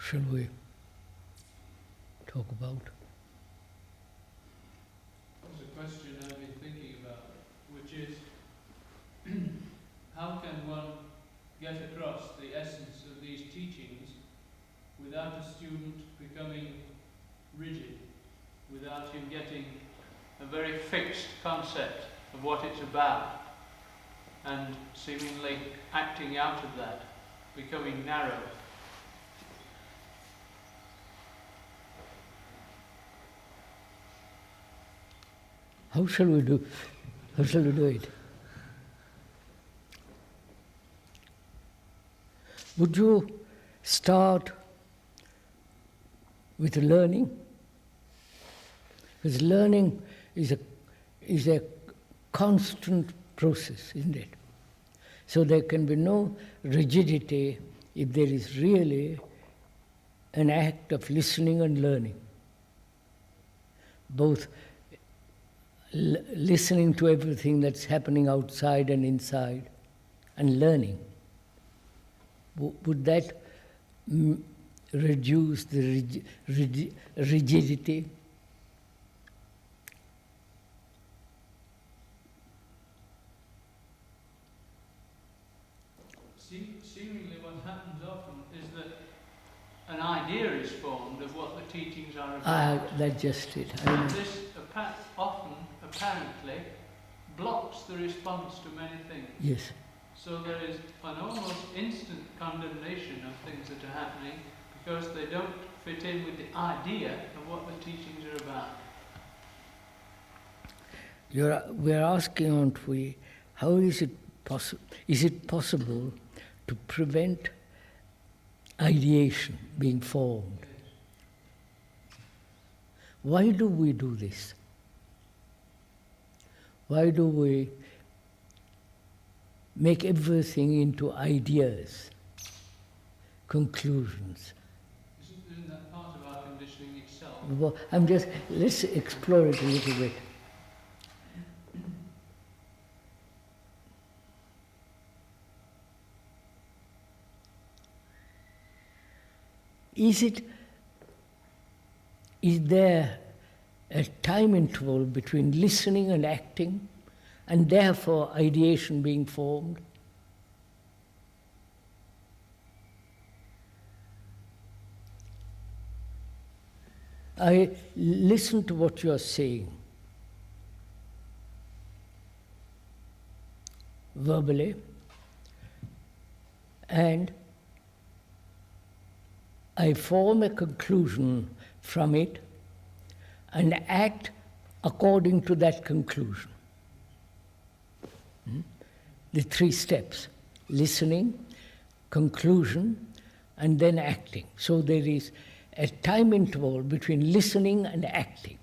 shall we talk about? There's a question I've been thinking about, which is how can one get across the essence of these teachings without a student becoming rigid, without him getting a very fixed concept of what it's about and seemingly acting out of that, becoming narrow? How shall we do it? Would you start with learning? Because learning is a constant process, isn't it? So there can be no rigidity if there is really an act of listening and learning. Both listening to everything that's happening outside and inside, and learning. Would that reduce the rigidity? Seemingly what happens often is that an idea is formed of what the teachings are about. That's just it. And this often, apparently, blocks the response to many things. Yes. So there is an almost instant condemnation of things that are happening because they don't fit in with the idea of what the teachings are about. We're asking, aren't we, how is it possible? Is it possible to prevent ideation being formed? Why do we do this? Why do we make everything into ideas, conclusions? Isn't that part of our conditioning itself? Well, let's explore it a little bit. Is there a time interval between listening and acting, and therefore ideation being formed? I listen to what you are saying verbally, and I form a conclusion from it and act according to that conclusion. The 3 steps: listening, conclusion, and then acting. So there is a time interval between listening and acting.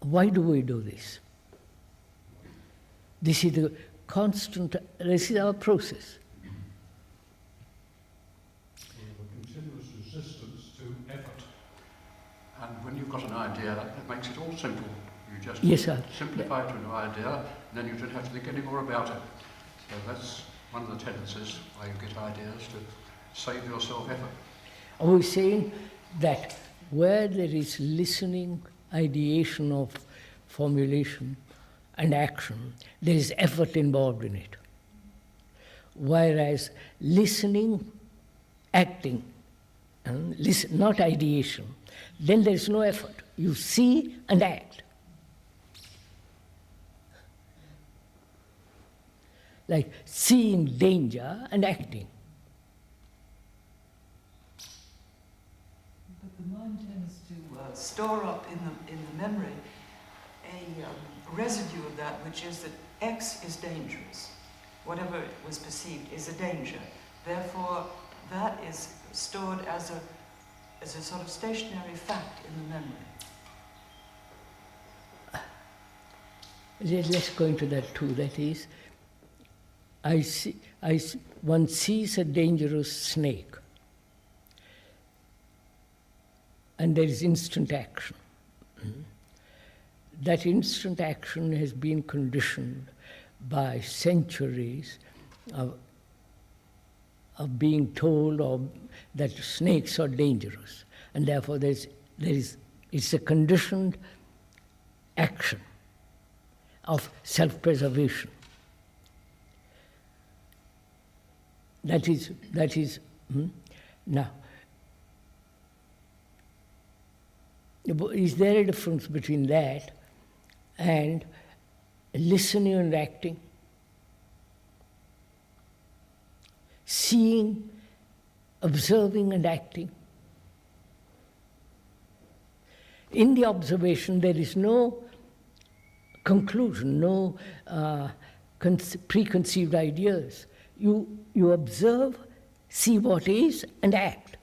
Why do we do this? This is our process. Continuous resistance to effort. And when you've got an idea, it makes it all simple. You just simplify it to an idea, and then you don't have to think any more about it. So that's one of the tendencies why you get ideas, to save yourself effort. Are we saying that where there is listening, ideation of formulation and action, there is effort involved in it? Whereas listening, acting, not ideation, then there is no effort. You see and act. Like seeing danger and acting. But the mind tends to store up in the memory a residue of that, which is that X is dangerous. Whatever was perceived is a danger. Therefore, that is stored as a sort of stationary fact in the memory. Let's go into that too. That is, one sees a dangerous snake, and there is instant action. That instant action has been conditioned by centuries of being told that snakes are dangerous, and therefore it's a conditioned action of self-preservation. That is. Now, is there a difference between that and listening and acting? Seeing, observing and acting? In the observation, there is no conclusion, no preconceived ideas. You observe, see what is, and act.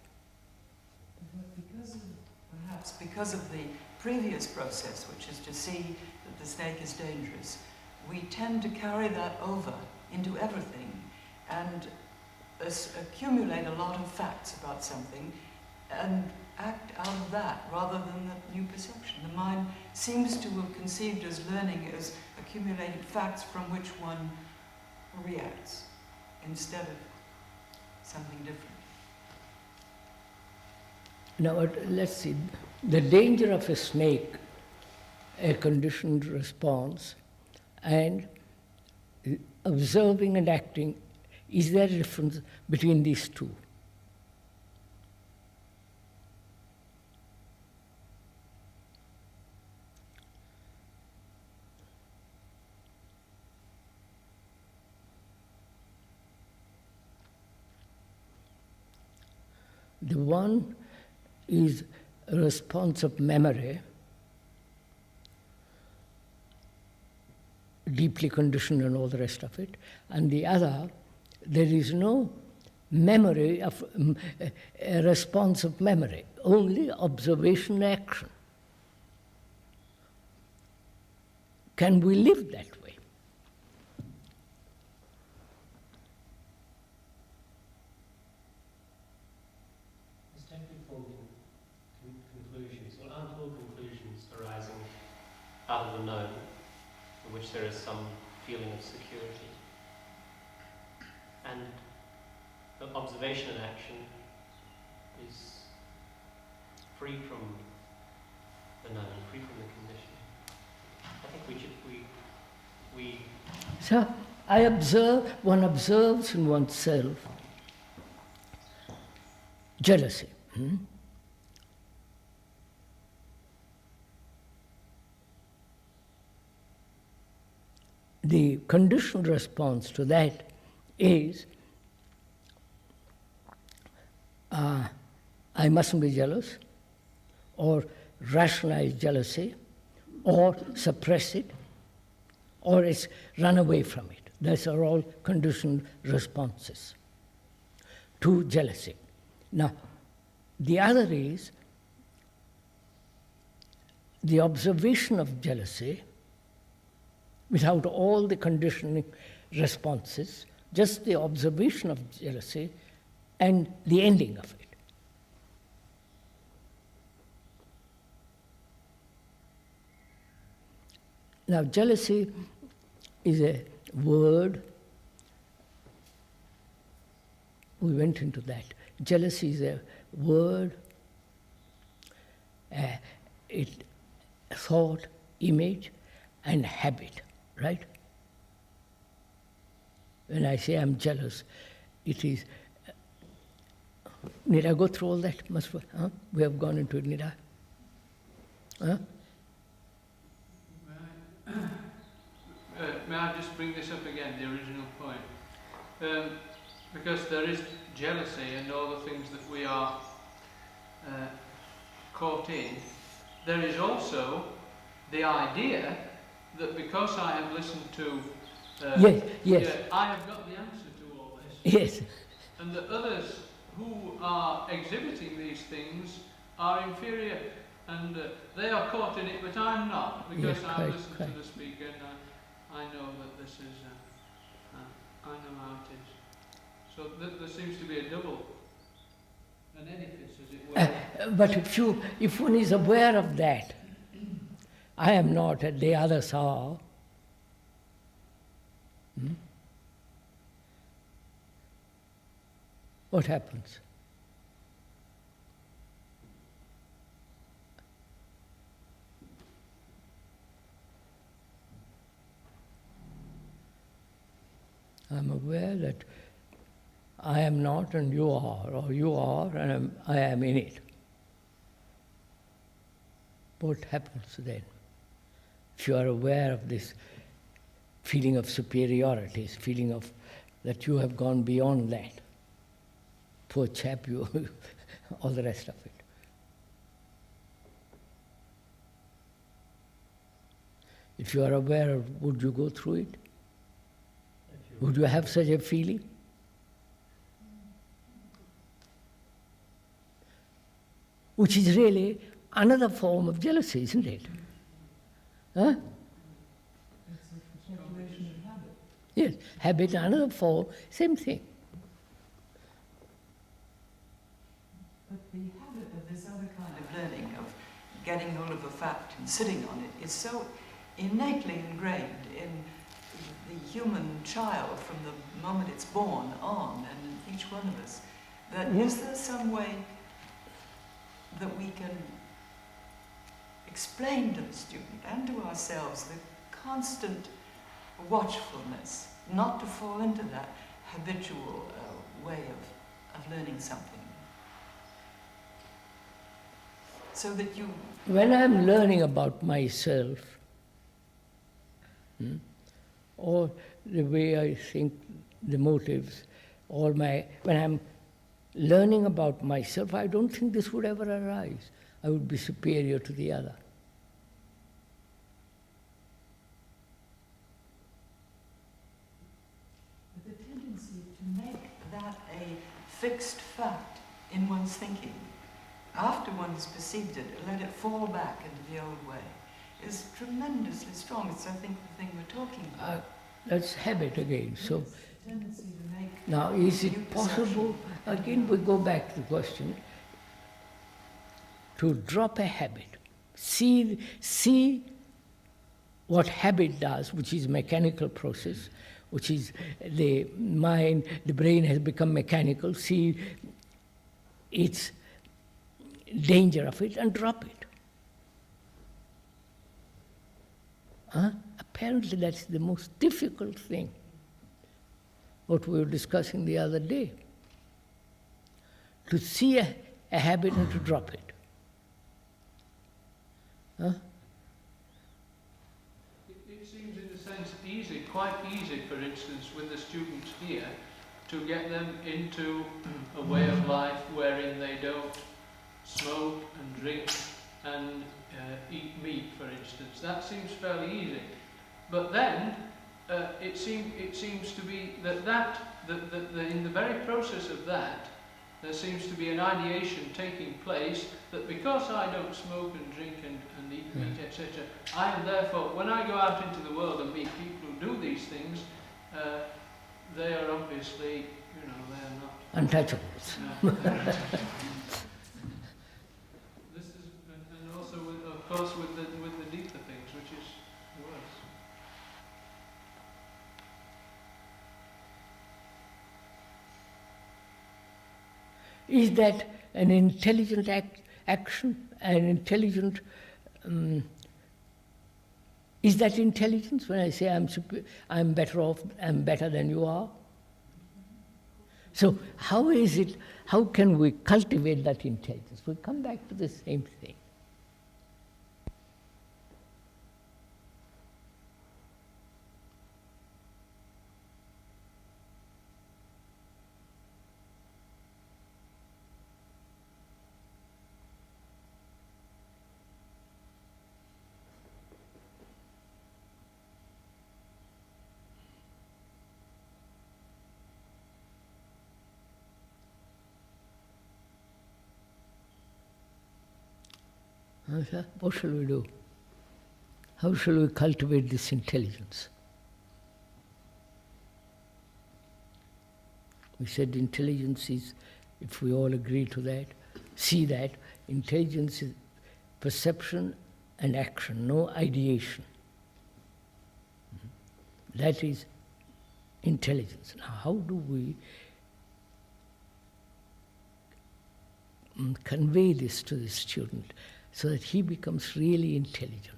Perhaps because of the previous process, which is to see that the snake is dangerous, we tend to carry that over into everything and accumulate a lot of facts about something and act out of that rather than the new perception. The mind seems to have conceived as learning as accumulated facts from which one reacts instead of something different. Now, let's see. The danger of a snake, a conditioned response, and observing and acting, is there a difference between these two? The one is a response of memory, deeply conditioned and all the rest of it, and the other, there is no memory of a response of memory, only observation and action. Can we live that way? Conclusions. Well, aren't all conclusions arising out of the known, in which there is some feeling of security? And the observation and action is free from the known, free from the condition. I think we So I observe, one observes in oneself jealousy. The conditioned response to that is, I mustn't be jealous, or rationalize jealousy, or suppress it, or it's run away from it. Those are all conditioned responses to jealousy. Now, the other is the observation of jealousy without all the conditioning responses, just the observation of jealousy and the ending of it. Now, jealousy is a word. We went into that. Jealousy is a word, thought, image, and habit, right? When I say I'm jealous, it is. Need I go through all that? We have gone into it, need I? Huh? May I just bring this up again, the original point? Because there is jealousy and all the things that we are caught in. There is also the idea that because I have listened to Yes. I have got the answer to all this. Yes. And that others who are exhibiting these things are inferior, and they are caught in it, but I'm not, because Yes, I've listened quite. to the speaker and I know that this is, I know how it is. So there seems to be an edifice, as it were. But if one is aware of that, I am not, the others are, what happens? I'm aware that I am not and you are, or you are and I am in it. What happens then? If you are aware of this feeling of superiority, this feeling of that you have gone beyond that, poor chap, you, all the rest of it. If you are aware of, would you go through it? Would you have such a feeling? Which is really another form of jealousy, isn't it? Huh? It's a calculation of habit. Yes, habit, another form, same thing. But the habit of this other kind of learning, of getting hold of a fact and sitting on it, is so innately ingrained in the human child from the moment it's born on, and in each one of us, that is there some way that we can explain to the student and to ourselves the constant watchfulness, not to fall into that habitual way of learning something? So that you... When I'm learning about myself, or the way I think, the motives, or when I'm learning about myself, I don't think this would ever arise. I would be superior to the other. But the tendency to make that a fixed fact in one's thinking, after one has perceived it, let it fall back into the old way, is tremendously strong. It's, I think, the thing we're talking about. That's habit again. So Yes, the tendency to make now, is new it possible, perception. again we go back to the question, to drop a habit, see what habit does, which is mechanical process, which is the mind, the brain has become mechanical, see its danger of it and drop it. Apparently that's the most difficult thing, what we were discussing the other day. To see a habit and to drop it. It seems in a sense easy, quite easy, for instance, with the students here, to get them into a way of life wherein they don't smoke and drink and eat meat, for instance. That seems fairly easy. But then it seems to be that in the very process of that, there seems to be an ideation taking place that because I don't smoke and drink and eat meat, etc., I am therefore, when I go out into the world and meet people who do these things, they are obviously, they are not Untouchables. This is, and also, of course, with the deeper things, which is worse. Is that an intelligent action? An intelligent... is that intelligence when I say I'm better off, I'm better than you are? So how can we cultivate that intelligence? We come back to the same thing. What shall we do? How shall we cultivate this intelligence? We said intelligence is, if we all agree to that, see that, intelligence is perception and action, no ideation. That is intelligence. Now, how do we convey this to the student so that he becomes really intelligent.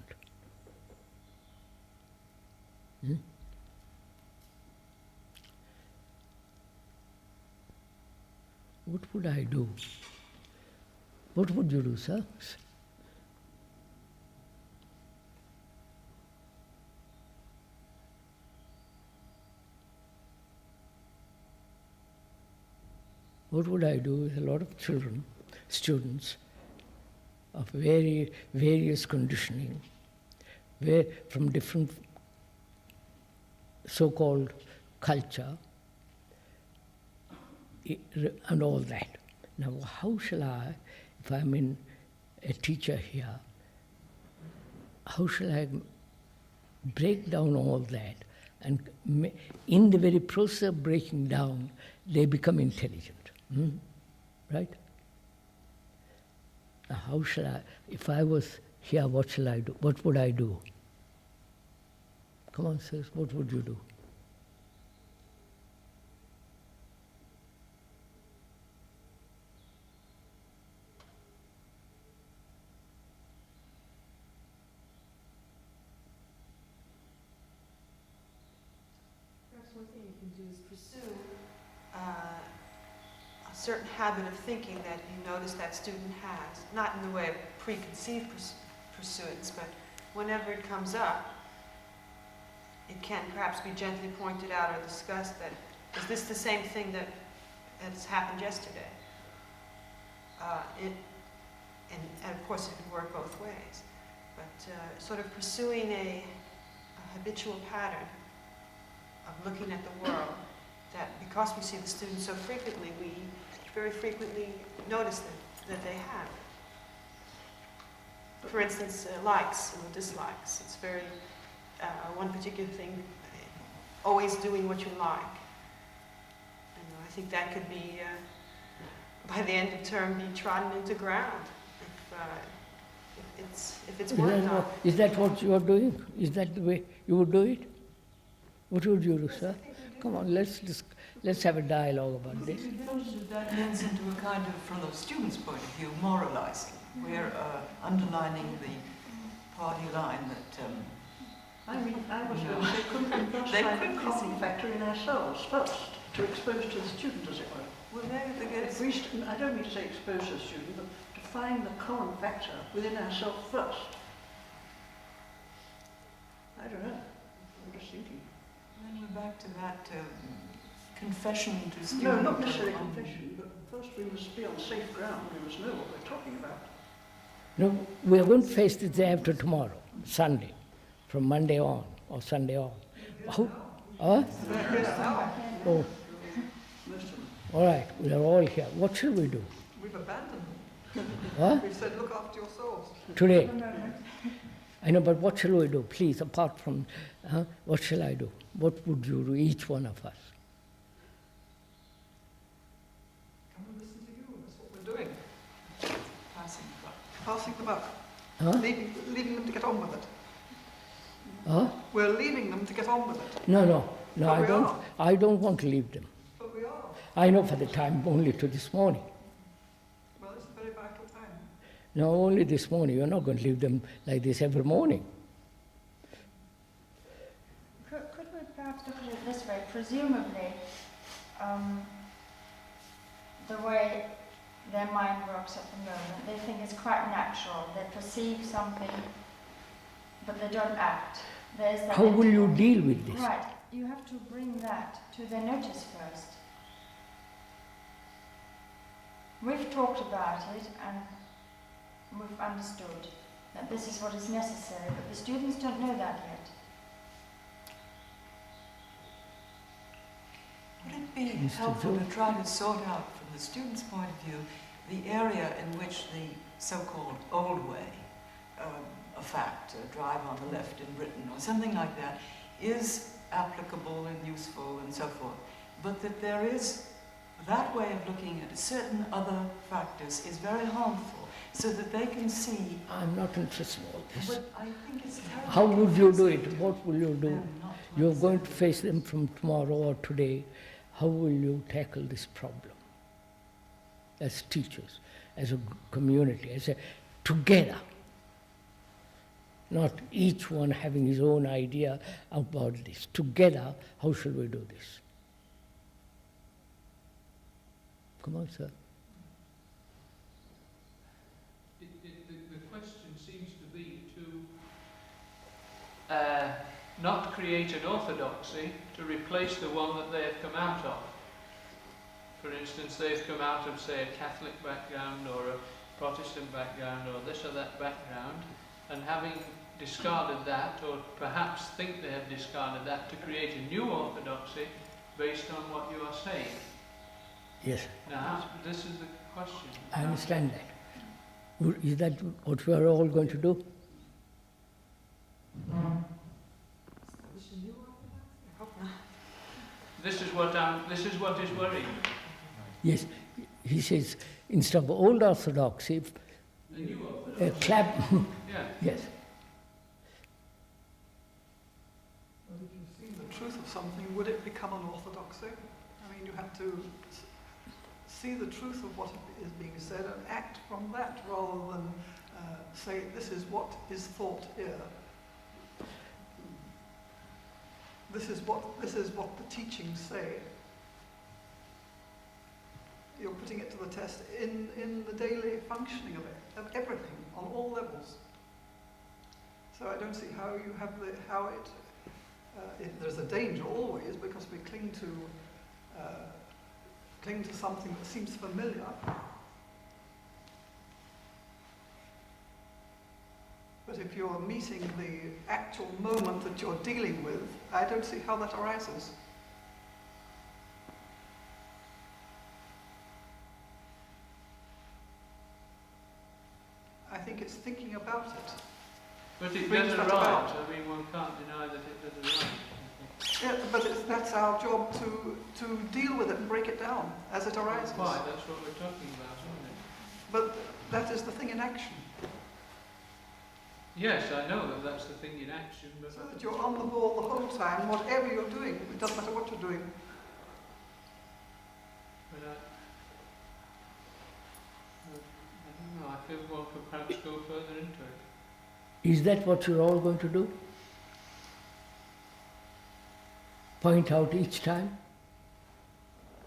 What would I do? What would you do, sir? What would I do with a lot of children, students of various conditioning, from different so-called culture and all that. Now, how shall I, if I'm a teacher here, how shall I break down all that? And in the very process of breaking down, they become intelligent. Right? Now, how shall I, if I was here, what shall I do? What would I do? Come on, sirs, what would you do? Perhaps one thing you can do is pursue a certain habit of thinking that you notice that student has, not in the way of preconceived pursuits, but whenever it comes up, it can perhaps be gently pointed out or discussed that, is this the same thing that has happened yesterday? And of course it can work both ways, but sort of pursuing a habitual pattern of looking at the world, that because we see the students so frequently, we very frequently notice that they have. For instance, likes and dislikes. It's very, one particular thing, always doing what you like. And I think that could be, by the end of term, be trodden into ground if it's worked on. Is that what you are doing? Is that the way you would do it? What would you do, sir? Come on, let's have a dialogue about this. That ends into a kind of, from the student's point of view, moralizing. We're underlining the party line that... I was going to say, couldn't we first find a common factor in ourselves first, to expose to the student, as it were? Well, I don't mean to say expose to the student, but to find the common factor within ourselves first. I don't know. I'm just thinking. Then we're back to that confession to student. No, not necessarily confession, but first we must be on safe ground. We must know what we're talking about. No, we are going to face this day after tomorrow, Sunday, from Monday on, or Sunday on. How? Oh, all right, we are all here. What shall we do? We've abandoned them. What? We've said, look after yourselves. Today? I know, but what shall we do? Please, apart from, what shall I do? What would you do, each one of us? Come and listen to you. That's what we're doing. Passing the buck. Passing the buck. Huh? Leaving them to get on with it. Huh? We're leaving them to get on with it. No, But I don't want to leave them. But we are. I know for the time, only to this morning. Well, it's a very vital time. No, only this morning. You're not going to leave them like this every morning. Could we perhaps look at it this way? Presumably, the way their mind works at the moment, they think it's quite natural. They perceive something, but they don't act. There's that. How will you deal with this? Right. You have to bring that to their notice first. We've talked about it and we've understood that this is what is necessary, but the students don't know that yet. Would it be helpful to try to sort out, from the student's point of view, the area in which the so-called old way, a fact, a drive on the left in Britain, or something like that, is applicable and useful and so forth, but that there is that way of looking at certain other factors is very harmful, so that they can see... I'm not interested in all this. But I think it's terrible. How would you do it? What will you do? You're going to face them from tomorrow or today. How will you tackle this problem as teachers? as a community, as a together. Not each one having his own idea about this. Together, how shall we do this? Come on, sir. The question seems to be to not create an orthodoxy to replace the one that they have come out of. For instance, they've come out of, say, a Catholic background or a Protestant background or this or that background, and having discarded that, or perhaps think they have discarded that, to create a new orthodoxy based on what you are saying. Yes. Now, this is the question. I understand that. Is that what we are all going to do? This is what is worrying. Yes. He says, instead of old orthodoxy, A new orthodoxy. clap. Yeah. Yes. Well, if you see the truth of something, would it become an orthodoxy? I mean, you have to see the truth of what is being said and act from that, rather than say, this is what is thought here. This is what the teachings say. You're putting it to the test in the daily functioning of it, of everything, on all levels. So I don't see how you have there's a danger always, because we cling to something that seems familiar. But if you're meeting the actual moment that you're dealing with, I don't see how that arises. I think it's thinking about it. But it Brings does that arise. about. I mean, one can't deny that it does arise. Yeah, but that's our job to deal with it and break it down as it arises. Why? That's what we're talking about, isn't it? But that is the thing in action. Yes, I know that that's the thing in action, but So that you're on the ball the whole time, whatever you're doing. It doesn't matter what you're doing. I don't know. I feel one could perhaps go further into it. Is that what you're all going to do? Point out each time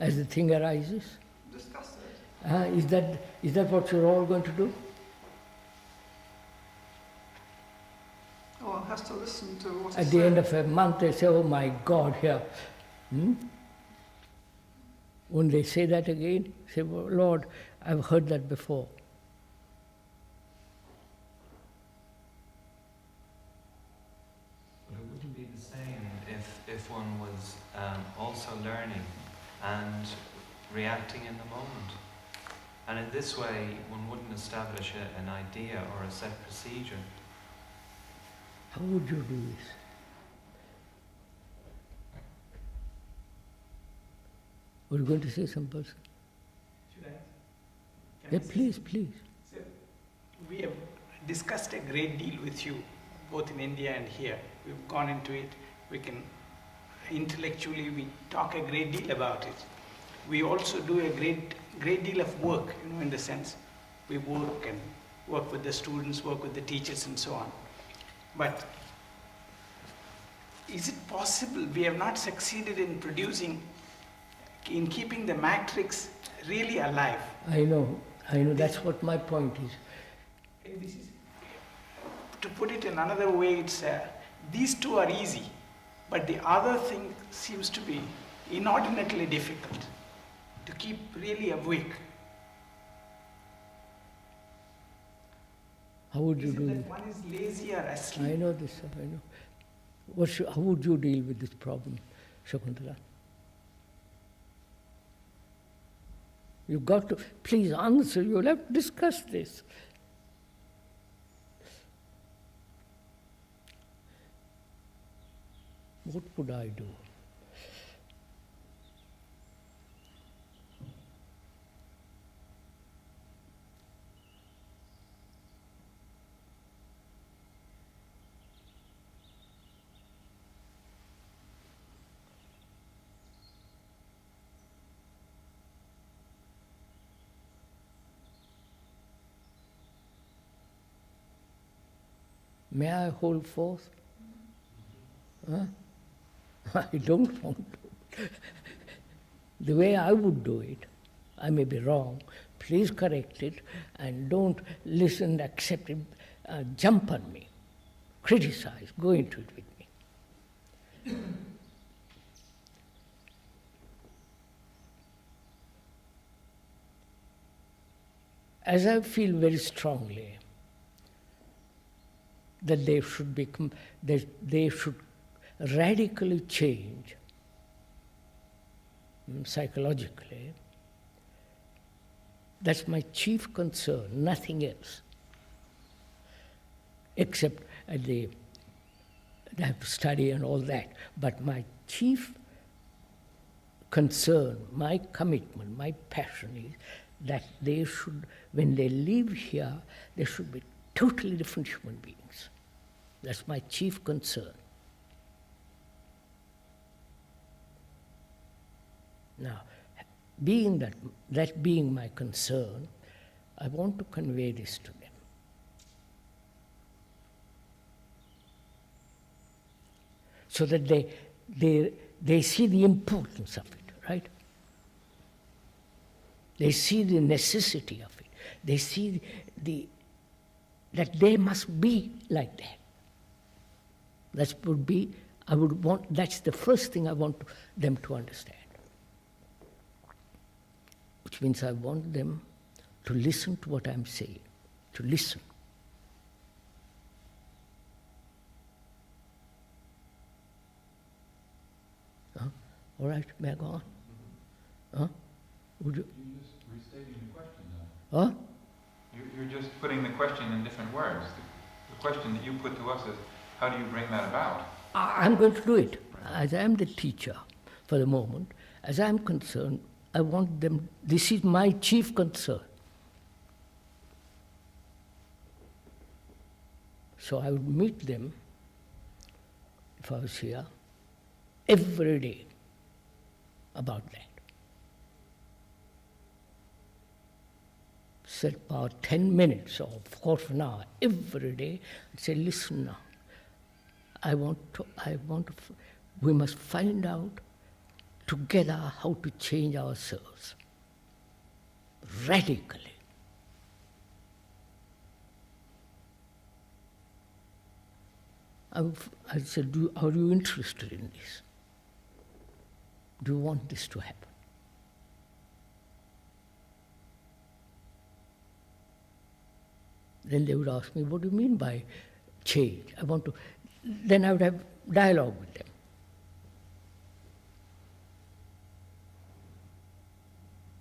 as the thing arises? Discuss it. Is that what you're all going to do? One has to listen to what At is the said. end of a month, they say, oh my God, here. When they say that again, say, well, Lord, I've heard that before. But it wouldn't be the same if one was also learning and reacting in the moment. And in this way, one wouldn't establish an idea or a set procedure. How would you do this? Were you going to say some person? Should I? Yeah, please, please. So, we have discussed a great deal with you, both in India and here. We've gone into it. We can intellectually we talk a great deal about it. We also do a great deal of work, in the sense we work with the students, work with the teachers, and so on. But is it possible we have not succeeded in in keeping the matrix really alive? I know, that's what my point is. This is, to put it in another way, it's these two are easy, but the other thing seems to be inordinately difficult to keep really awake. How would you Is do it this? that one is lazy or asleep? I know this stuff, I know. How would you deal with this problem, Shakuntala? You've got to, please answer, you'll have to discuss this. What would I do? May I hold forth? Huh? I don't want to. The way I would do it, I may be wrong, please correct it, and don't listen, accept it, jump on me, criticize, go into it with me. As I feel very strongly that they should radically change psychologically, that's my chief concern, nothing else. Except they have to study and all that. But my chief concern, my commitment, my passion is that they should, when they live here, they should be totally different human beings. That's my chief concern. Now, being that being my concern, I want to convey this to them. So that they see the importance of it, right? They see the necessity of it. They see that they must be like that. That's the first thing I want them to understand. Which means I want them to listen to what I'm saying, to listen. All right, may I go on? Would you? You're just restating the question now. Huh? You're just putting the question in different words. The question that you put to us is, how do you bring that about? I'm going to do it. As I am the teacher for the moment, as I'm concerned, I want them, this is my chief concern. So I would meet them, if I was here, every day about that. Set about 10 minutes or half an hour every day and say, listen now, we must find out together how to change ourselves radically. I said, are you interested in this? Do you want this to happen? Then they would ask me, what do you mean by change? Then I would have dialogue with them.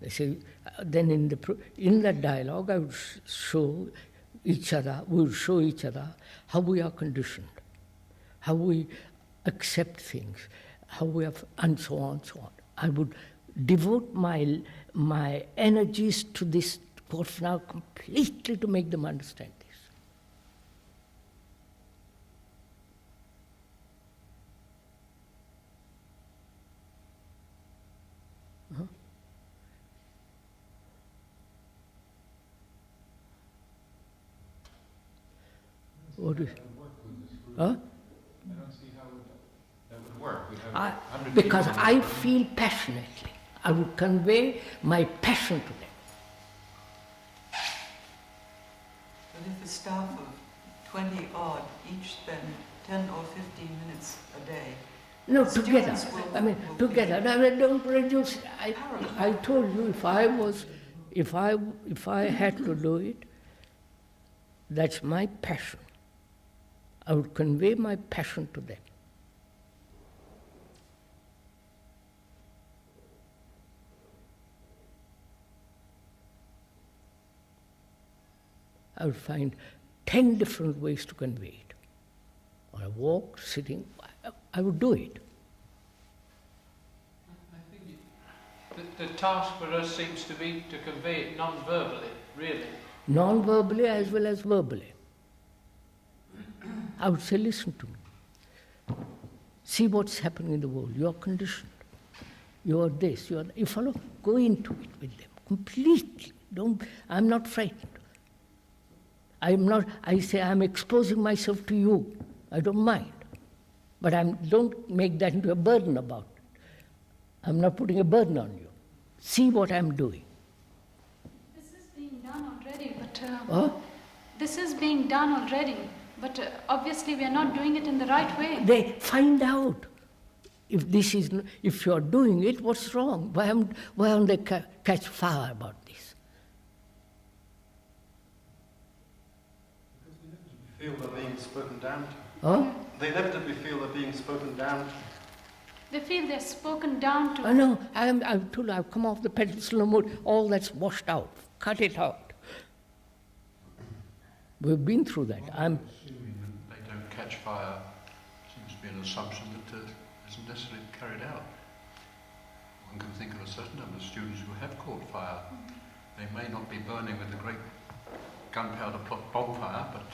They say, then in that dialogue I would show each other, how we are conditioned, how we accept things, how we have, and so on, so on. I would devote my energies to this course now completely to make them understand this. What is? Huh? I don't see how that would work. Because I feel passionately. I would convey my passion to them. But if a staff of 20 odd each spend 10 or 15 minutes a day, no, together. Together. Don't reduce. I told you, if I had to do it, that's my passion. I would convey my passion to them. I would find 10 different ways to convey it. On a walk, sitting, I would do it. I think the task for us seems to be to convey it non-verbally, really. Non-verbally as well as verbally. I would say, listen to me. See what's happening in the world. You are conditioned. You are this, you are that. You follow? Go into it with them completely. I'm not frightened. I say I'm exposing myself to you. I don't mind. But don't make that into a burden about it. I'm not putting a burden on you. See what I'm doing. This is being done already, but this is being done already, but obviously we are not doing it in the right way. They find out if you're doing it, what's wrong? Why don't they catch fire about this? Feel they're being spoken down to. Huh? They inevitably feel they're being spoken down to. They feel they're spoken down to. I know. I've told you, I've come off the pedestal mode. All that's washed out. Cut it out. We've been through that. Assuming that they don't catch fire seems to be an assumption that isn't necessarily carried out. One can think of a certain number of students who have caught fire. They may not be burning with the great gunpowder bonfire, but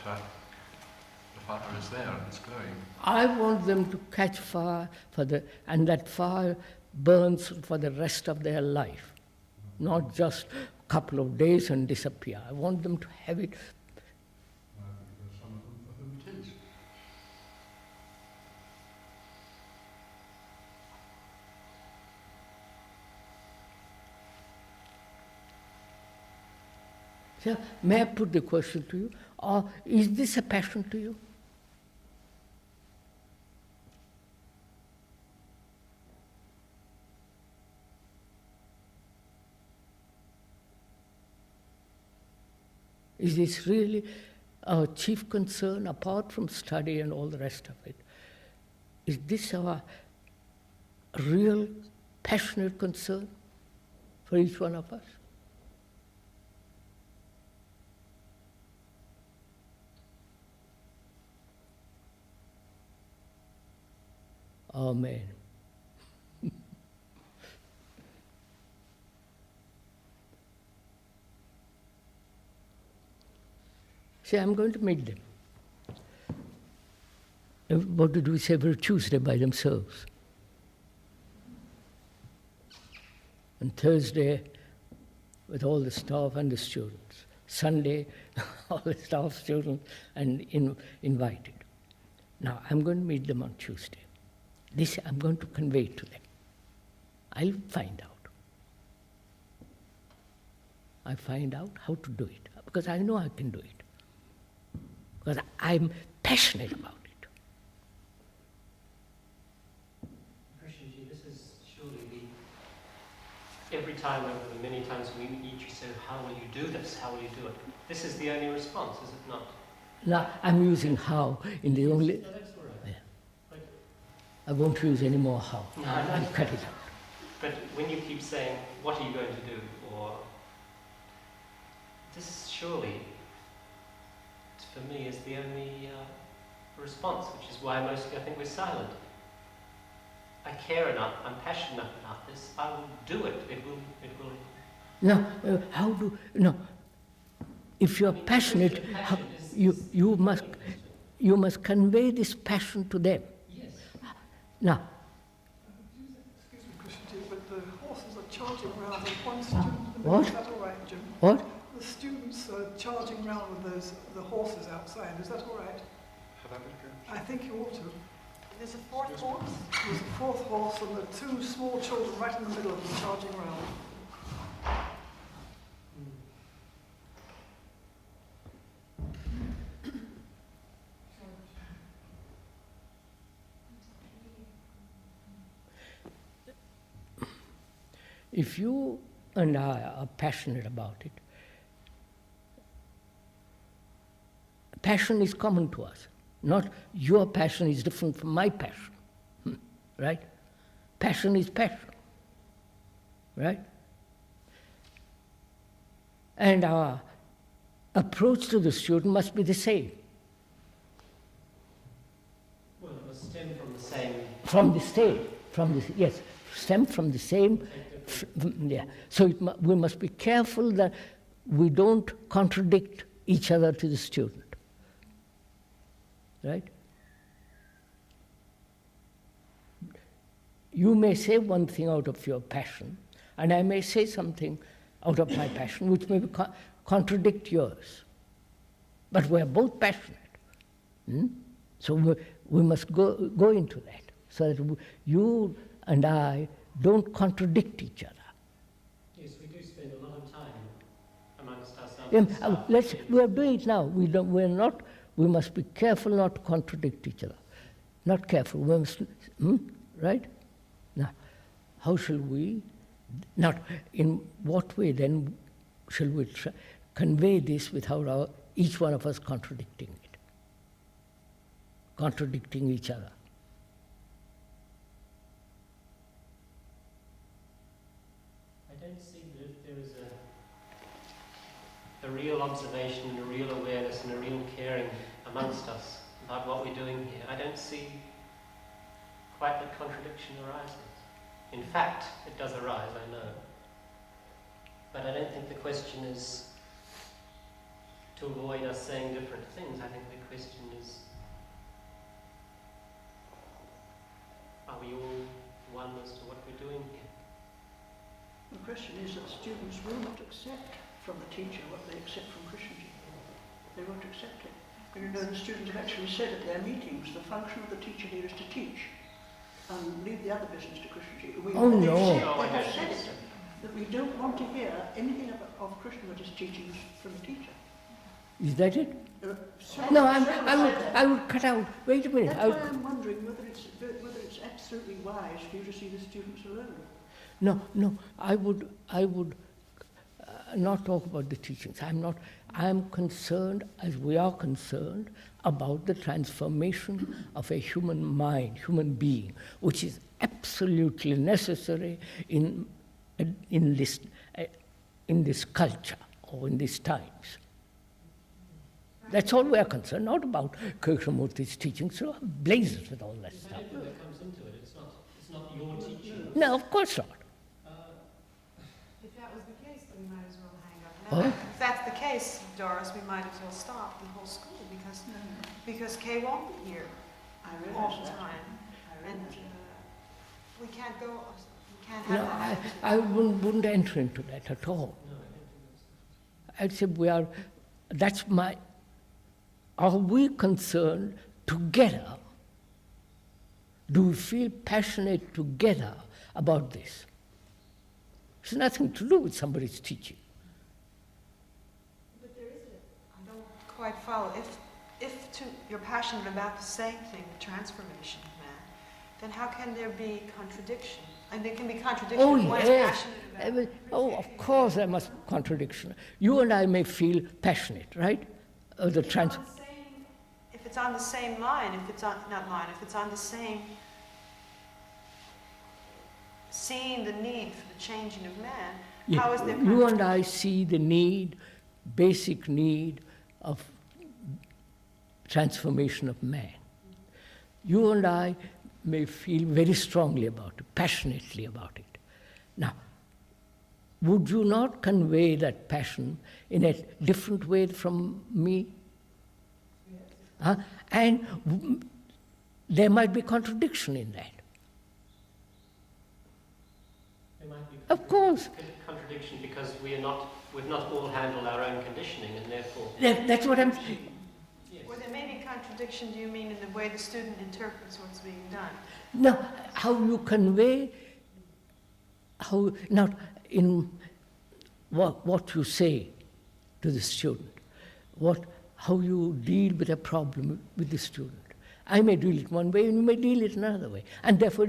the fire is there and it's glowing. I want them to catch fire and that fire burns for the rest of their life, not just a couple of days and disappear. I want them to have it. Some of them for whom it is. So, may I put the question to you? Is this a passion to you? Is this really our chief concern, apart from study and all the rest of it? Is this our real passionate concern for each one of us? Amen. See, I'm going to meet them. What to do every Tuesday by themselves. And Thursday with all the staff and the students. Sunday, all the staff, students, and invited. Now, I'm going to meet them on Tuesday. This I'm going to convey to them. I'll find out. I find out how to do it, because I know I can do it. Because I'm passionate about it. Krishnamurti, this is surely every time over the many times we meet you say, how will you do this? How will you do it? This is the only response, is it not? Now, I'm using how in the only... No, that's all right. Yeah. I won't use any more how. No, I'll cut it out. But when you keep saying, what are you going to do? Or this surely, for me, is the only response, which is why mostly I think we're silent. I care enough, I'm passionate enough about this, I will do it. It will. No, no. If you're passionate, you must convey this passion to them. Yes. Now. Excuse me, Krishnamurti, but the horses are charging around with one student. What? Is that all right, Jim? What? The students are charging around with the horses outside. Is that all right? I think you ought to. There's a fourth horse? There's a fourth horse and the two small children right in the middle of them charging around. If you and I are passionate about it, passion is common to us. Not your passion is different from my passion, right? Passion is passion, right? And our approach to the student must be the same. Well, it must stem from the same... Stem from the same... Yeah. So we must be careful that we don't contradict each other to the student. Right? You may say one thing out of your passion, and I may say something out of my passion which may contradict yours. but we are both passionate. So we must go into that, so that you and I don't contradict each other. Yes, we do spend a lot of time amongst ourselves. We are doing it now. We must be careful not to contradict each other. Not careful. We must, right? Now, how shall we? Not in what way then shall we convey this without each one of us contradicting it, contradicting each other? I don't see that if there is a real observation and a real awareness and a real caring amongst us about what we're doing here, I don't see quite that contradiction arises. In fact, it does arise, I know. But I don't think the question is to avoid us saying different things. I think the question is, are we all one as to what we're doing here? The question is that students will not accept from the teacher what they accept from Krishnamurti. They won't accept it. And you know, the students have actually said at their meetings, the function of the teacher here is to teach and leave the other business to Krishnamurti. No. They have said it, that we don't want to hear anything of Krishnamurti's teachings from the teacher. Is that it? No, I would cut out. Wait a minute. That's why I'm wondering whether it's absolutely wise for you to see the students alone. No. I would not talk about the teachings. I am concerned, as we are concerned, about the transformation of a human mind, human being, which is absolutely necessary in this culture or in these times. That's all we are concerned, not about Krishnamurti's teachings. So blazes with all that stuff. I don't think that comes into it. It's not your teaching. No, of course not. If that was the case, then we might as well hang up. Huh? If that's the case, Doris, we might as well stop the whole school because Kay won't be here all the time, and we can't go. We can't have that. I wouldn't enter into that at all. I'd say are we concerned together? Do we feel passionate together about this? It's nothing to do with somebody's teaching. But there is I don't quite follow. If you're passionate about the same thing, the transformation of man, then how can there be contradiction? And there can be contradiction if one's passionate about of course there must be contradiction. You and I may feel passionate, right? If it's on the same line, if it's on the same, seeing the need for the changing of man, how is there contradiction? You and I see the basic need of transformation of man. You and I may feel very strongly about it, passionately about it. Now, would you not convey that passion in a different way from me? Yes. And there might be contradiction in that. There might be of course. Contradiction because we've not all handled our own conditioning, and therefore. That's what I'm saying. Yes. Well, there may be contradiction, do you mean, in the way the student interprets what's being done? No, how you convey, not in what you say to the student, how you deal with a problem with the student. I may deal it one way, and you may deal it another way, and therefore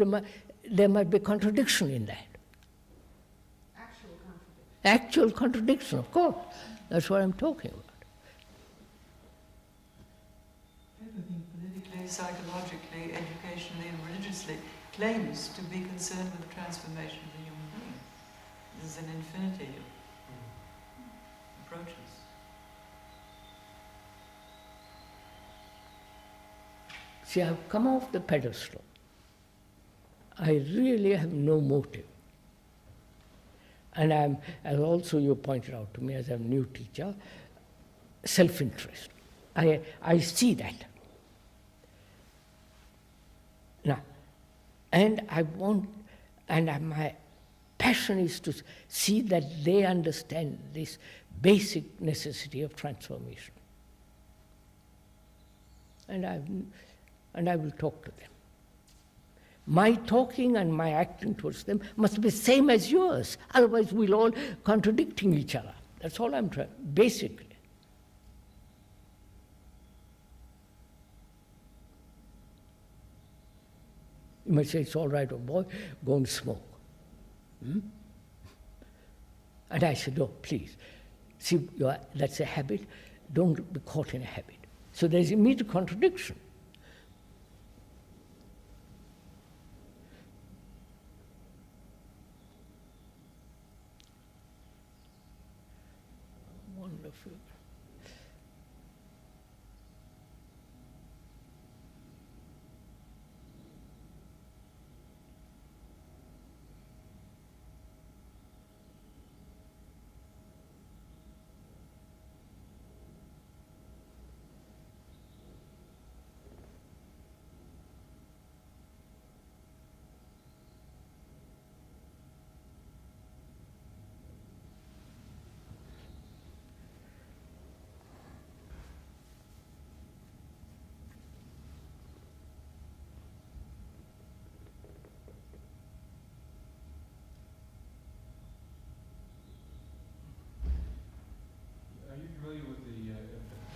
there might be contradiction in that. Actual contradiction, of course. That's what I'm talking about. Everything politically, psychologically, educationally, and religiously claims to be concerned with the transformation of the human being. There's an infinity of approaches. See, I've come off the pedestal. I really have no motive. And I'm, as also you pointed out to me as a new teacher, self-interest. I see that. Now, my passion is to see that they understand this basic necessity of transformation. and I will talk to them. My talking and my acting towards them must be the same as yours. Otherwise, we'll all contradicting each other. That's all I'm trying, basically. You might say, it's all right, oh boy, go and smoke. And I said, oh, please. See, that's a habit. Don't be caught in a habit. So there's immediate contradiction. Wonderful.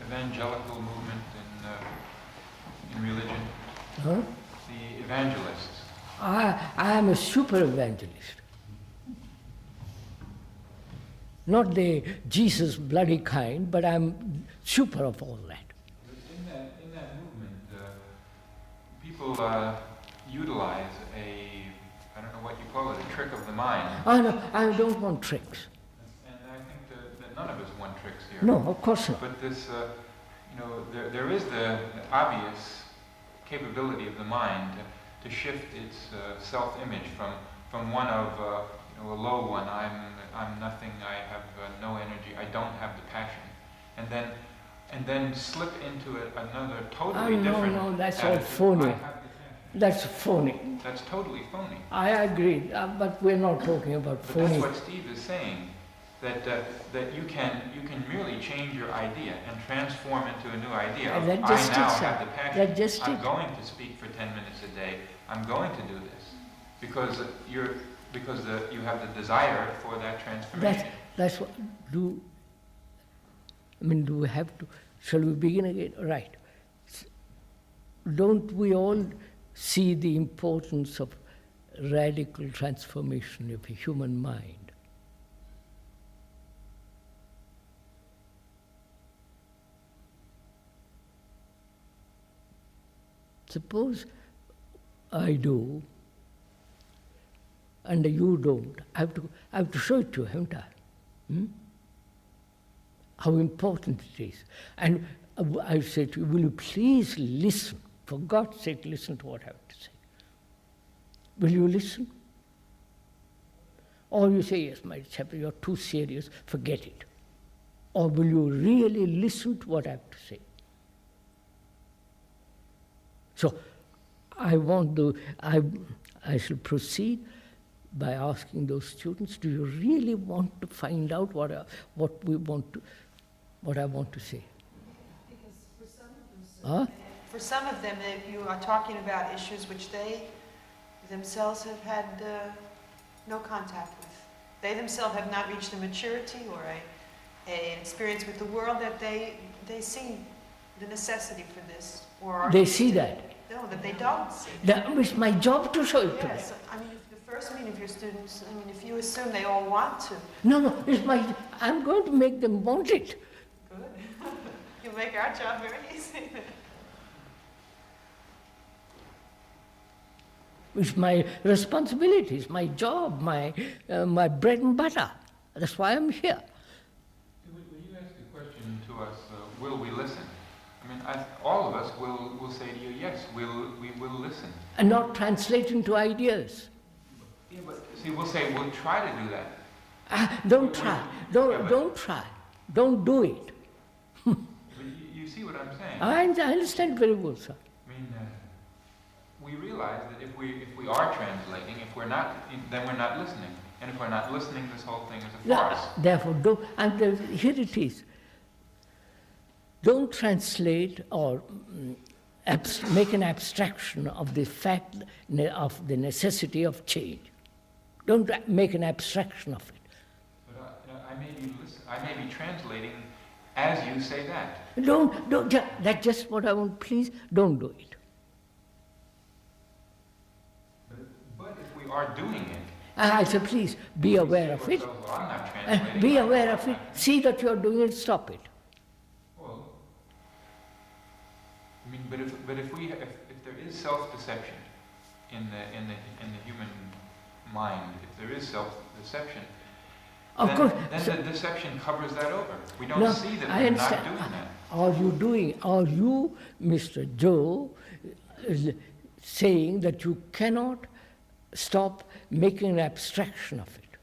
Evangelical movement in religion? Huh? The evangelists. I am a super evangelist. Not the Jesus bloody kind, but I'm super of all that. In that movement, people utilize I don't know what you call it, a trick of the mind. Oh no, I don't want tricks. And I think that none of us want tricks here. No, of course not. But this, there is the obvious capability of the mind to shift its self-image from one of a low one. I'm nothing. I have no energy. I don't have the passion, and then slip into another totally different. No, that's all attitude. phony. That's phony. That's totally phony. I agree, but we're not talking about But phony. that's what Steve is saying. That you can merely change your idea and transform into a new idea. And that I just now is have so. the passion. That just I'm is. going to speak for 10 minutes a day. I'm going to do this because you have the desire for that transformation. That's what do we have to? Shall we begin again? Right. Don't we all see the importance of radical transformation of a human mind? Suppose I do, and you don't. I have to show it to you, haven't I? How important it is. And I say to you, will you please listen? For God's sake, listen to what I have to say. Will you listen? Or you say, yes, my chapter, you're too serious, forget it. Or will you really listen to what I have to say? So, I shall proceed by asking those students, do you really want to find out what I want to say? Because for some of them, you are talking about issues which they themselves have had no contact with. They themselves have not reached a maturity or an experience with the world that they see the necessity for this. Or they see that. No, that they don't see. It's my job to show it to them. Yes, I mean, if the first meeting of your students, I mean, if you assume they all want to. No, I'm going to make them want it. Good. You make our job very easy. It's my responsibility, it's my job, my bread and butter. That's why I'm here. When you ask the question to us, will we listen? I mean, all of us will say to you, yes, we will listen. And not translate into ideas. Yeah, but see, we'll say, we'll try to do that. Don't try. Don't try. Don't do it. But you see what I'm saying? I understand very well, sir. I mean, we realize that if we are translating, if we're not, then we're not listening. And if we're not listening, this whole thing is a farce. Therefore, here it is. Don't translate or make an abstraction of the fact of the necessity of change. Don't make an abstraction of it. But I may be translating as you say that. Don't, that's just what I want, please, don't do it. But if we are doing it, I say, please, be aware of it. well, I'm not translating. Be aware of it, see that you're doing it, stop it. Well, I mean, but if there is self-deception in the human mind, if there is self-deception, then the deception covers that over. We don't see that we're not doing that. Are you, Mr. Joe, saying that you cannot stop making an abstraction of it?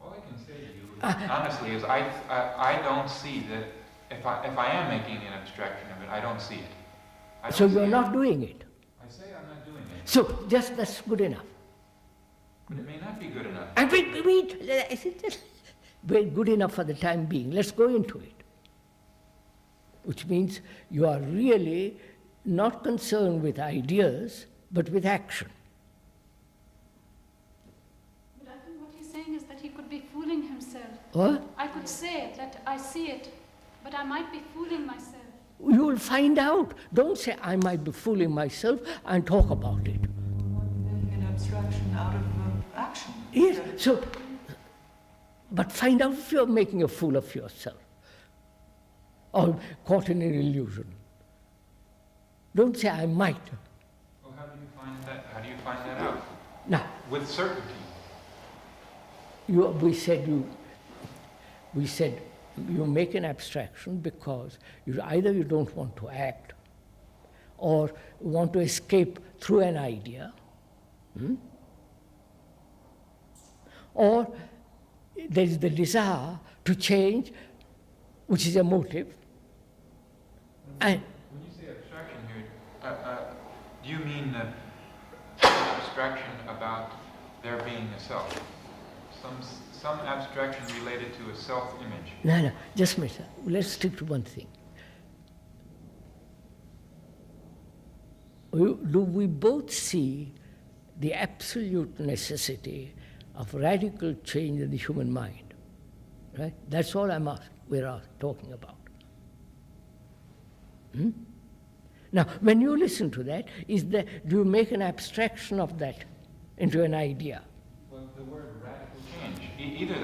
All I can say to you, honestly, is I don't see that. If I am making an abstraction of it, I don't see it. So you're not doing it. I say I'm not doing it. So just that's good enough. But it may not be good enough. And wait, good enough for the time being. Let's go into it. Which means you are really not concerned with ideas, but with action. But I think what he's saying is that he could be fooling himself. What? I could say that I see it, but I might be fooling myself. You will find out. Don't say, I might be fooling myself, and talk about it. Making an abstraction out of action. Yes, so, but find out if you're making a fool of yourself or caught in an illusion. Don't say, I might. Well, how do you find that? How do you find that out? Now, with certainty. We said you make an abstraction because either you don't want to act or want to escape through an idea, or there is the desire to change, which is a motive. And when you say abstraction here, do you mean abstraction about there being a self? Some abstraction related to a self-image? No, just a minute. Let's stick to one thing. Do we both see the absolute necessity of radical change in the human mind? Right? That's all we're talking about. Now, when you listen to that, do you make an abstraction of that into an idea? Well, the word radical change, either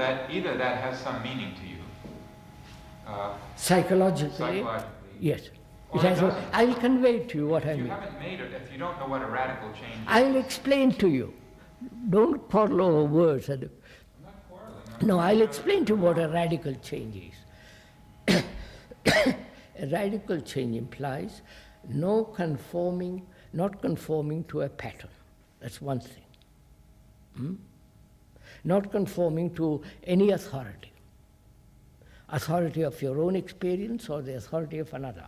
that has some meaning to you. Psychologically, yes. I will convey to you what I mean. If you don't know what a radical change is. I will explain to you. Don't quarrel over words. I'm not quarreling. No, I'll explain to you what a radical change is. A radical change implies not conforming to a pattern. That's one thing. Not conforming to any authority. Authority of your own experience or the authority of another.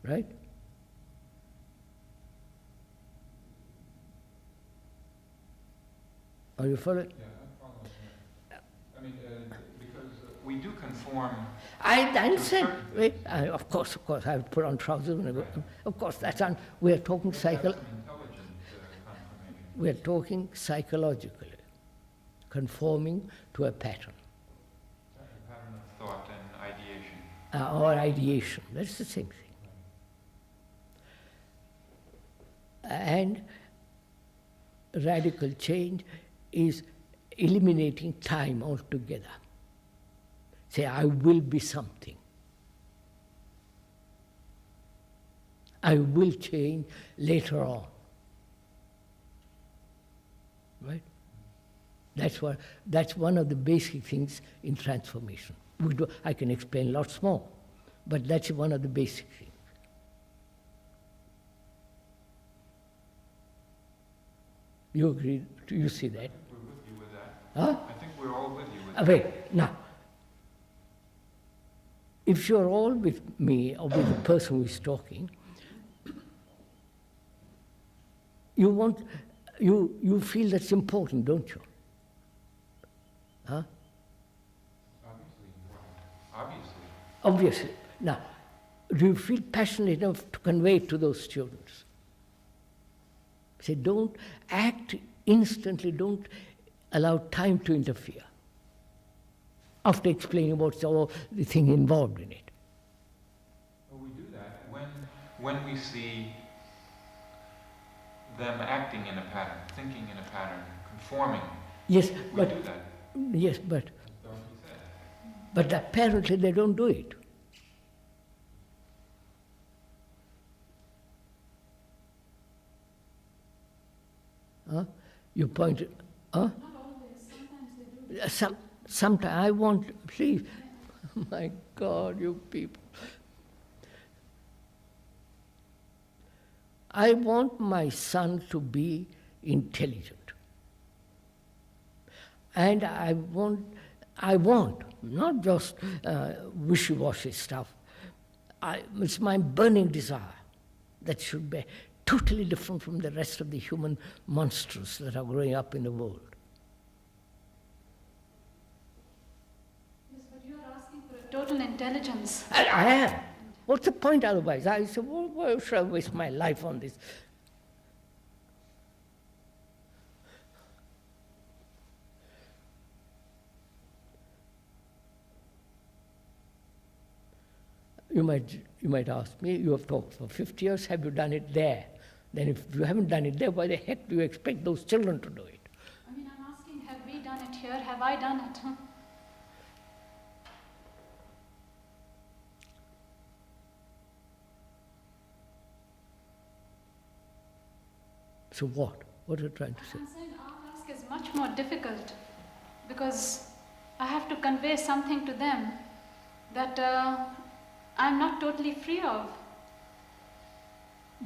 Right? Are you following? Yeah, I'm following. I mean, because we do conform. I understand. Wait, of course, I would put on trousers when I go. Of course, we're talking we're talking psychologically, conforming to a pattern. A pattern of thought and ideation. Or ideation. That's the same thing. And radical change is eliminating time altogether. Say, I will be something. I will change later on. Right? That's one of the basic things in transformation. I can explain lots more, but that's one of the basic things. You agree? You see that? We're with you with that. Huh? I think we're all with you with that. Wait, now, if you're all with me or with the person who is talking, you feel that's important, don't you? Huh? Obviously. Obviously. Now, do you feel passionate enough to convey it to those students? Say, don't act instantly, don't allow time to interfere. After explaining what's all the thing involved in it. Well, we do that when we see them acting in a pattern, thinking in a pattern, conforming. Yes, we do that. Yes, but apparently they don't do it. Huh? You pointed, huh? Not always, sometimes they do. Sometimes I want, please, my God, you people. I want my son to be intelligent. And I want, not just wishy-washy stuff. It's my burning desire that should be totally different from the rest of the human monsters that are growing up in the world. Yes, but you are asking for a total intelligence. I am. What's the point otherwise? I said, well, why should I waste my life on this? You might ask me, you have taught for 50 years, have you done it there? Then if you haven't done it there, why the heck do you expect those children to do it? I mean, I'm asking, have we done it here? Have I done it? Huh? So what? What are you trying to say? I'm saying our task is much more difficult because I have to convey something to them that I'm not totally free of.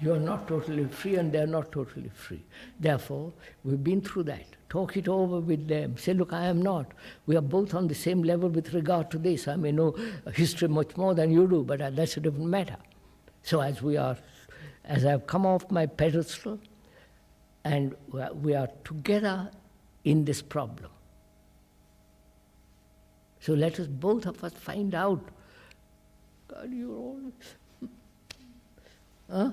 You're not totally free and they're not totally free. Therefore, we've been through that. Talk it over with them. Say, look, I am not. We are both on the same level with regard to this. I may know history much more than you do, but that's a different matter. So as I've come off my pedestal, and we are together in this problem. So let us, both of us, find out. God, you're all... huh?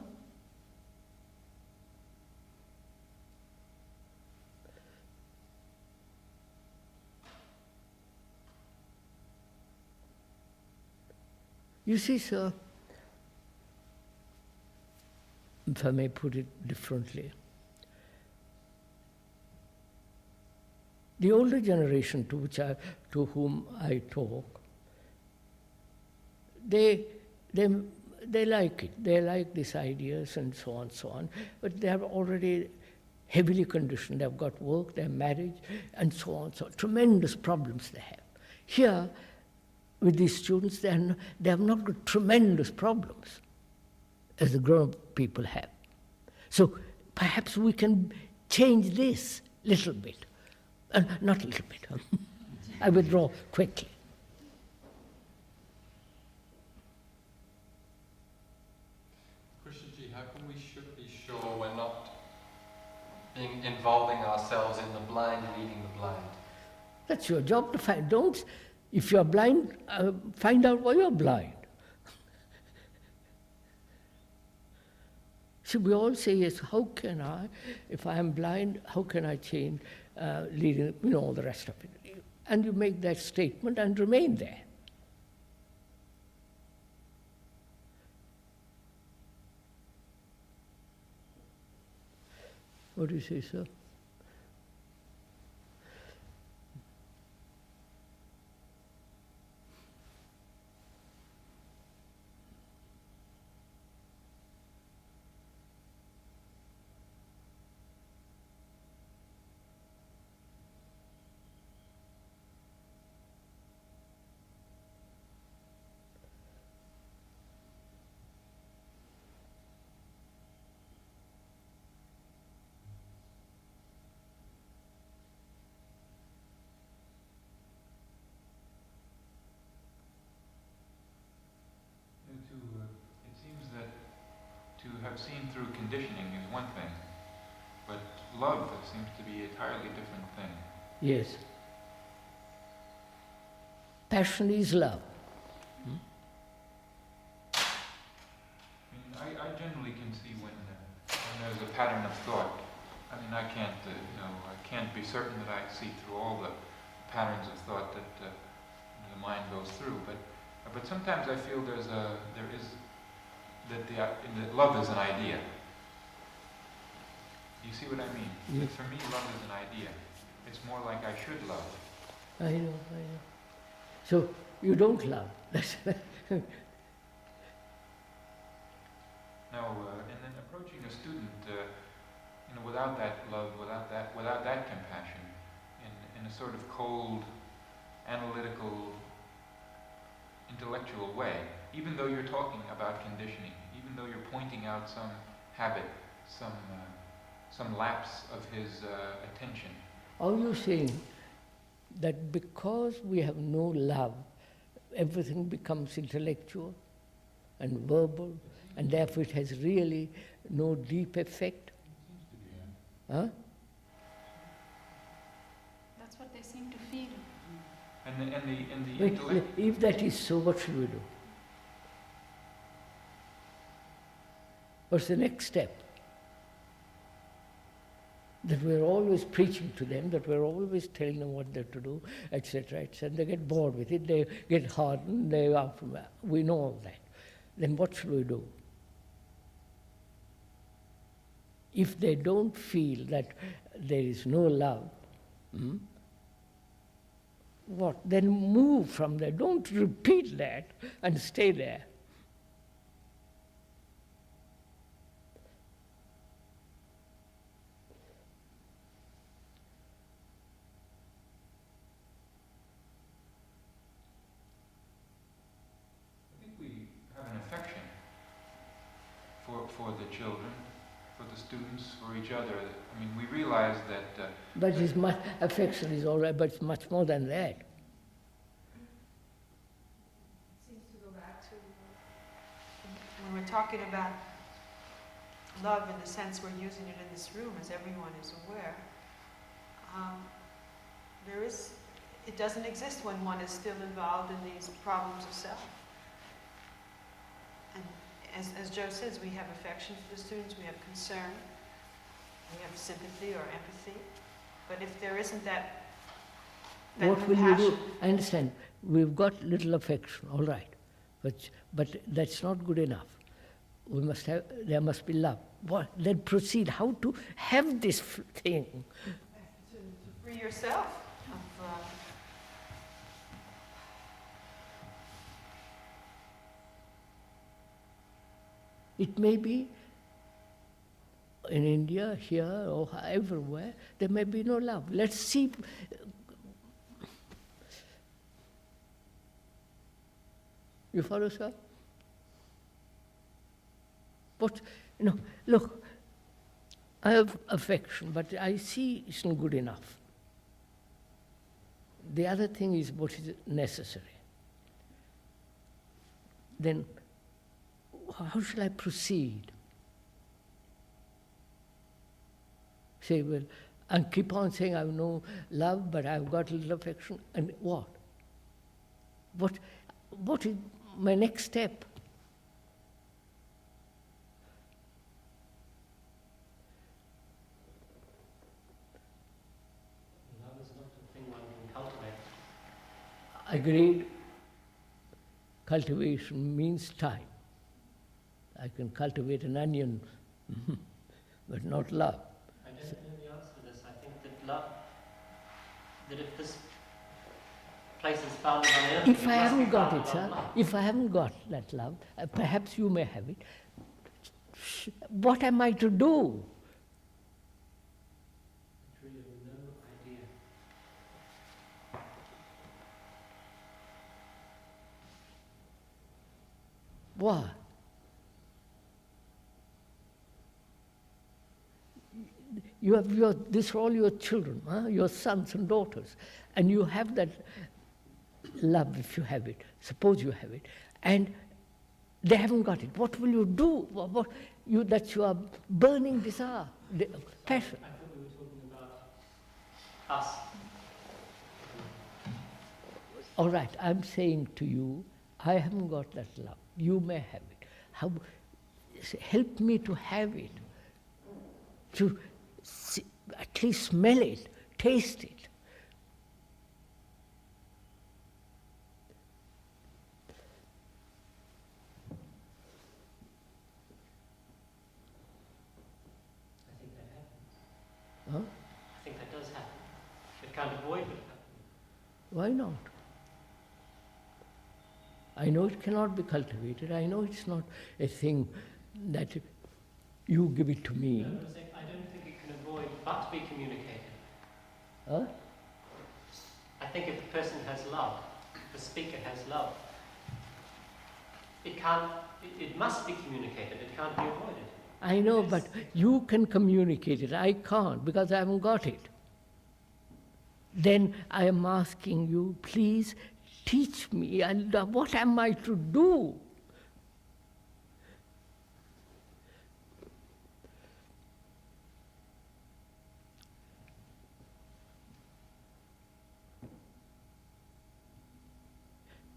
You see, sir, if I may put it differently, the older generation to whom I talk, they like it. They like these ideas and so on, but they are already heavily conditioned. They've got work, they're married, and so on. So tremendous problems they have. Here, with these students, they have not got tremendous problems as the grown-up people have. So perhaps we can change this little bit. Not a little bit. I withdraw quickly. Krishnaji, how can we be sure we're not involving ourselves in the blind leading the blind? That's your job to find. Don't, if you're blind, find out why you're blind. So we all say, yes, how can I, if I am blind, how can I change leading, all the rest of it. And you make that statement and remain there. What do you say, sir? To have seen through conditioning is one thing, but love seems to be an entirely different thing. Yes. Passion is love. pattern of thought. I mean, I can't, I can't be certain that I see through all the patterns of thought that the mind goes through. But sometimes I feel that love is an idea. You see what I mean? Yes. For me, love is an idea. It's more like I should love. I know. So you don't love. That's Now, and then approaching a student, without that love, without that compassion, in a sort of cold, analytical, intellectual way, even though you're talking about conditioning, even though you're pointing out some habit, some lapse of his attention. Are you saying that because we have no love, everything becomes intellectual and verbal, and therefore it has really no deep effect? Huh? That's what they seem to feel. And the Wait, intellect. if that is so, what should we do? What's the next step? That we're always preaching to them, that we're always telling them what they're to do, etc., etc. They get bored with it, they get hardened, we know all that. Then what should we do? If they don't feel that there is no love, what? Then move from there. Don't repeat that and stay there. I think we have an affection for the children, for the students, for each other. I mean, we realize that... But affection is all right, but it's much more than that. It seems to go back to when we're talking about love in the sense we're using it in this room, as everyone is aware. It doesn't exist when one is still involved in these problems of self. And as Joe says, we have affection for the students, we have concern, we have sympathy or empathy. But if there isn't that What will you compassion, do? I understand. We've got little affection, all right. But that's not good enough. There must be love. What? Then proceed. How to have this thing? to free yourself of It may be in India, here, or everywhere, there may be no love. Let's see. You follow, sir? But, look, I have affection, but I see it's not good enough. The other thing is what is necessary. Then, how shall I proceed? Say, well, and keep on saying I have no love, but I've got a little affection, and what? What is my next step? Love is not a thing one can cultivate. Agreed. Cultivation means time. I can cultivate an onion, but not love. I don't know the answer to this. I think that love, that if this place is founded on earth, If it I must haven't be got founded it, on sir, love. if I haven't got that love, perhaps you may have it. What am I to do? I truly have no idea. Why? You have these are all your children, your sons and daughters, and you have that love if you have it. Suppose you have it, and they haven't got it. What will you do? That's your burning desire, passion. I thought we were talking about us. All right, I'm saying to you, I haven't got that love. You may have it. Help me to have it. to see, at least smell it, taste it. I think that happens. Huh? I think that does happen. It can't avoid it happening. Why not? I know it cannot be cultivated. I know it's not a thing that you give it to me. No, I'm saying I don't think it can avoid but be communicated. Huh? I think if the person has love, the speaker has love, it must be communicated, it can't be avoided. I know, but you can communicate it. I can't because I haven't got it. Then I am asking you, please teach me, and what am I to do?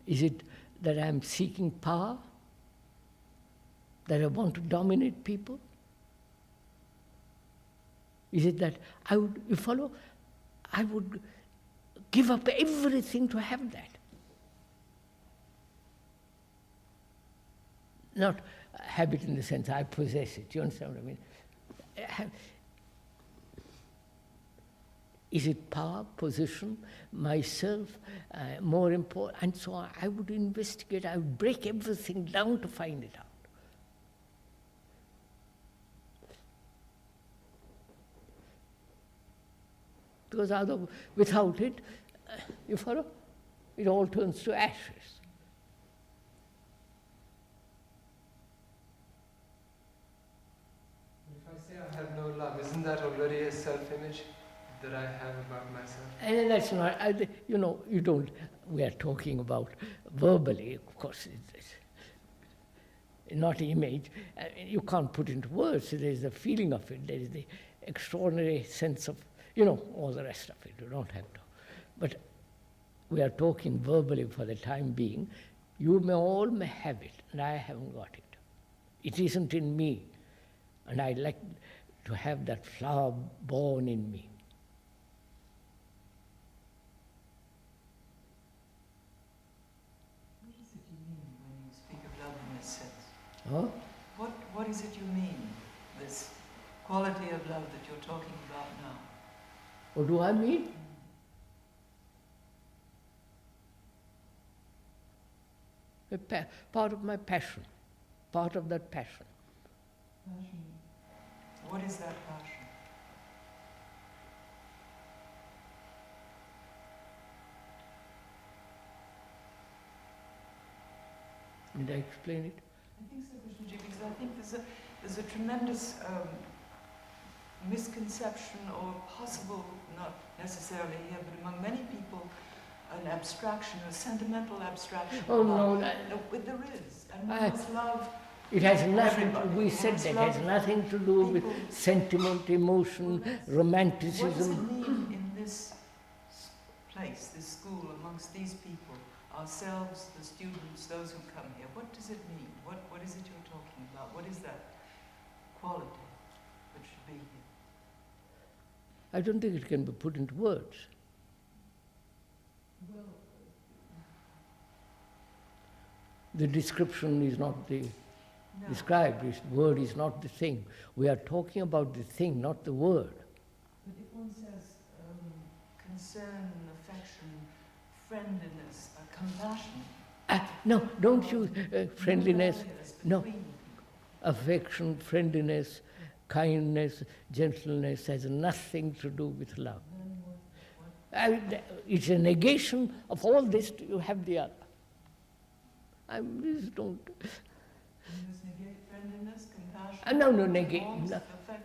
Is it that I am seeking power? That I want to dominate people? Is it that I would, you follow? I would give up everything to have that. Not have it in the sense I possess it, you understand what I mean? Is it power, position, myself, more important, and so on? I would investigate, I would break everything down to find it out. Because without it, you follow? It all turns to ashes. If I say I have no love, isn't that already a self-image that I have about myself? And that's not, you don't, we are talking about verbally, of course, it's not image. You can't put into words, there is the feeling of it, there is the extraordinary sense of, all the rest of it, you don't have to. But we are talking verbally for the time being. You may have it, and I haven't got it. It isn't in me, and I like to have that flower born in me. What is it you mean when you speak of love in this sense? Huh? What is it you mean, this quality of love that you're talking about now? What do I mean? Part of my passion, part of that passion. Passion. What is that passion? Did I explain it? I think so, Krishnamurti, because I think there's a tremendous misconception, or possible, not necessarily here, but among many people, an abstraction, a sentimental abstraction. Oh no, there is, and one must love. It has nothing. We One said must that love has nothing to do with sentiment, emotion, romanticism. What does it mean in this place, this school, amongst these people, ourselves, the students, those who come here? What does it mean? What is it you're talking about? What is that quality that should be here? I don't think it can be put into words. Well, the description is not the described. The word is not the thing. We are talking about the thing, not the word. But if one says concern, affection, friendliness, compassion. No, don't use friendliness. No. Affection, friendliness, kindness, gentleness has nothing to do with love. It's a negation of all this, you have the other. Please don't. Negate friendliness, compassion. No, negate.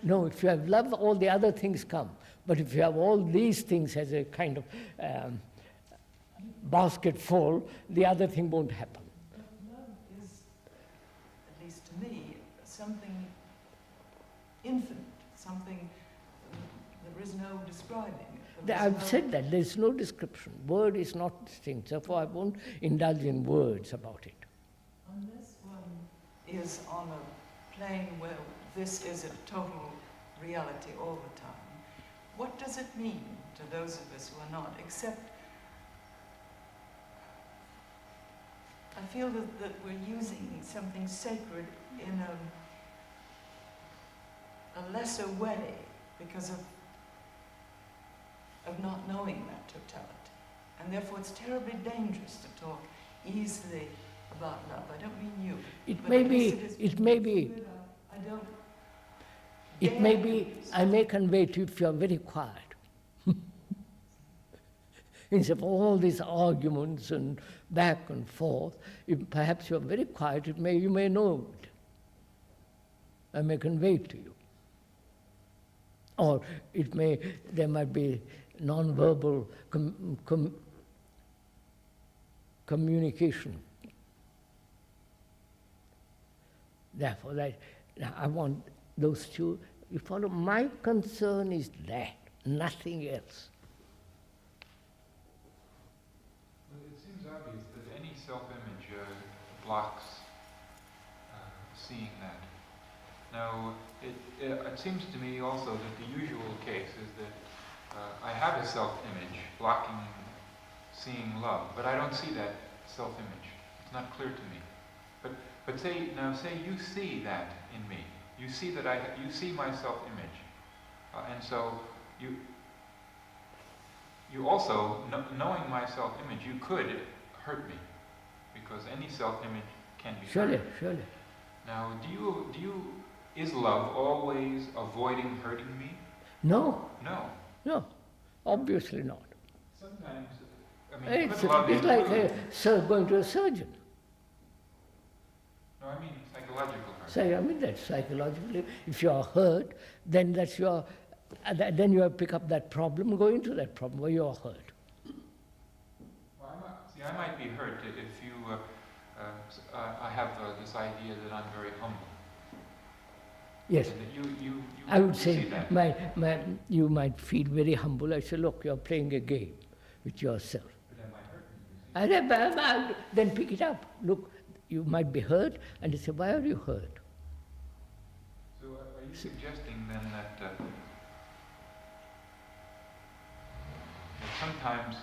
No, if you have love, all the other things come. But if you have all these things as a kind of basket full, the other thing won't happen. But love is, at least to me, something infinite, something there is no describing. I've said that, there's no description. Word is not distinct, therefore I won't indulge in words about it. Unless one is on a plane where this is a total reality all the time. What does it mean to those of us who are not, except I feel that we're using something sacred in a lesser way because of not knowing that totality. And therefore it's terribly dangerous to talk easily about love. I don't mean you. It may be, I may convey to you if you are very quiet. Instead of all these arguments and back and forth, if perhaps you are very quiet, you may know it. I may convey it to you. Or there might be non-verbal communication. Therefore, I want those two, you follow, my concern is that, nothing else. Well, it seems obvious that any self-image blocks seeing that. Now, it seems to me also that the usual case is that I have a self-image blocking seeing love, but I don't see that self-image. It's not clear to me. But say you see that in me. You see that you see my self-image, and so you also knowing my self-image, you could hurt me, because any self-image can be hurt. Surely. Now, is love always avoiding hurting me? No. No, Obviously not. Sometimes, It's like going to a surgeon. No, I mean psychological hurt. I mean that psychologically, if you are hurt, then then you have to pick up that problem and go into that problem where you are hurt. Well, I might be hurt if you. I have this idea that I'm very humble. Yes. You I would say that. you might feel very humble. I say, look, you're playing a game with yourself. But that might hurt me. Then pick it up. Look, you might be hurt, and you say, why are you hurt? So are you suggesting then that sometimes,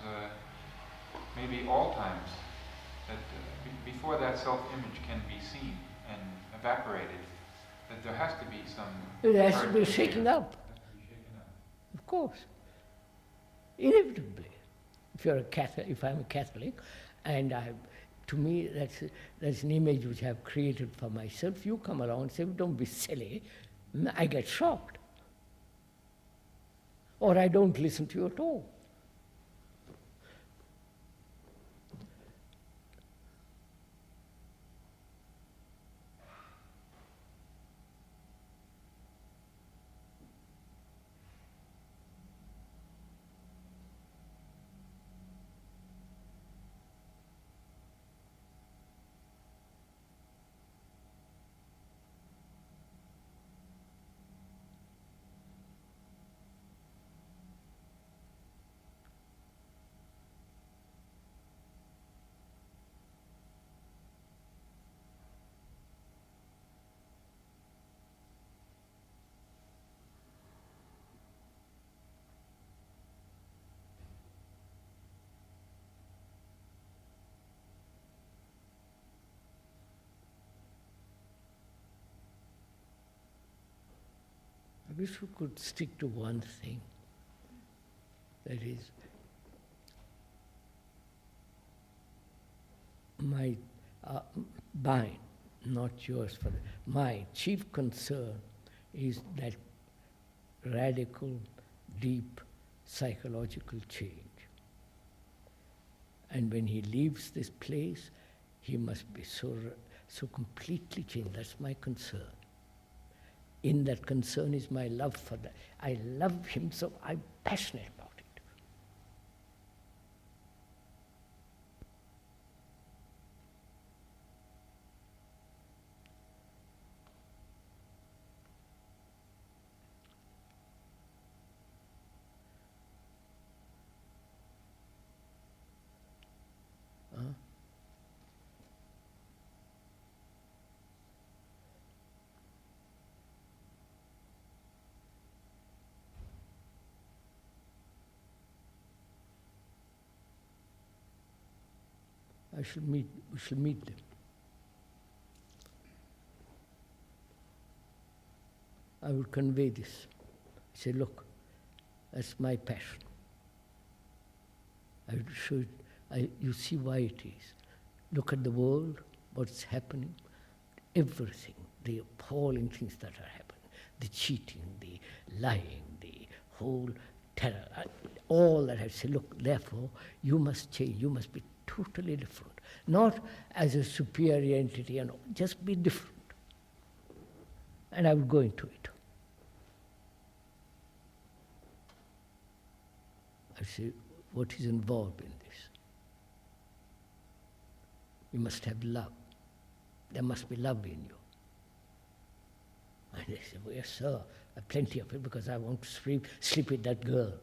maybe all times, that before that self-image can be seen and evaporated, that there has to be some... It has to be shaken up. Of course. Inevitably. If I'm a Catholic, and to me that's an image which I've created for myself, you come along and say, don't be silly, I get shocked. Or I don't listen to you at all. I wish we could stick to one thing. That is, mine, not yours, my chief concern is that radical, deep psychological change. And when he leaves this place, he must be so completely changed. That's my concern. In that concern is my love for that. I love him so I'm passionate about it. we shall meet them. I would convey this. Say, look, that's my passion. I would show it, you see why it is. Look at the world, what's happening, everything, the appalling things that are happening, the cheating, the lying, the whole terror, all that. I say, look, therefore, you must change, you must be totally different. Not as a superior entity, and just be different. And I would go into it. I say, what is involved in this? You must have love. There must be love in you. And they say, well, yes, sir, I have plenty of it because I want to sleep with that girl.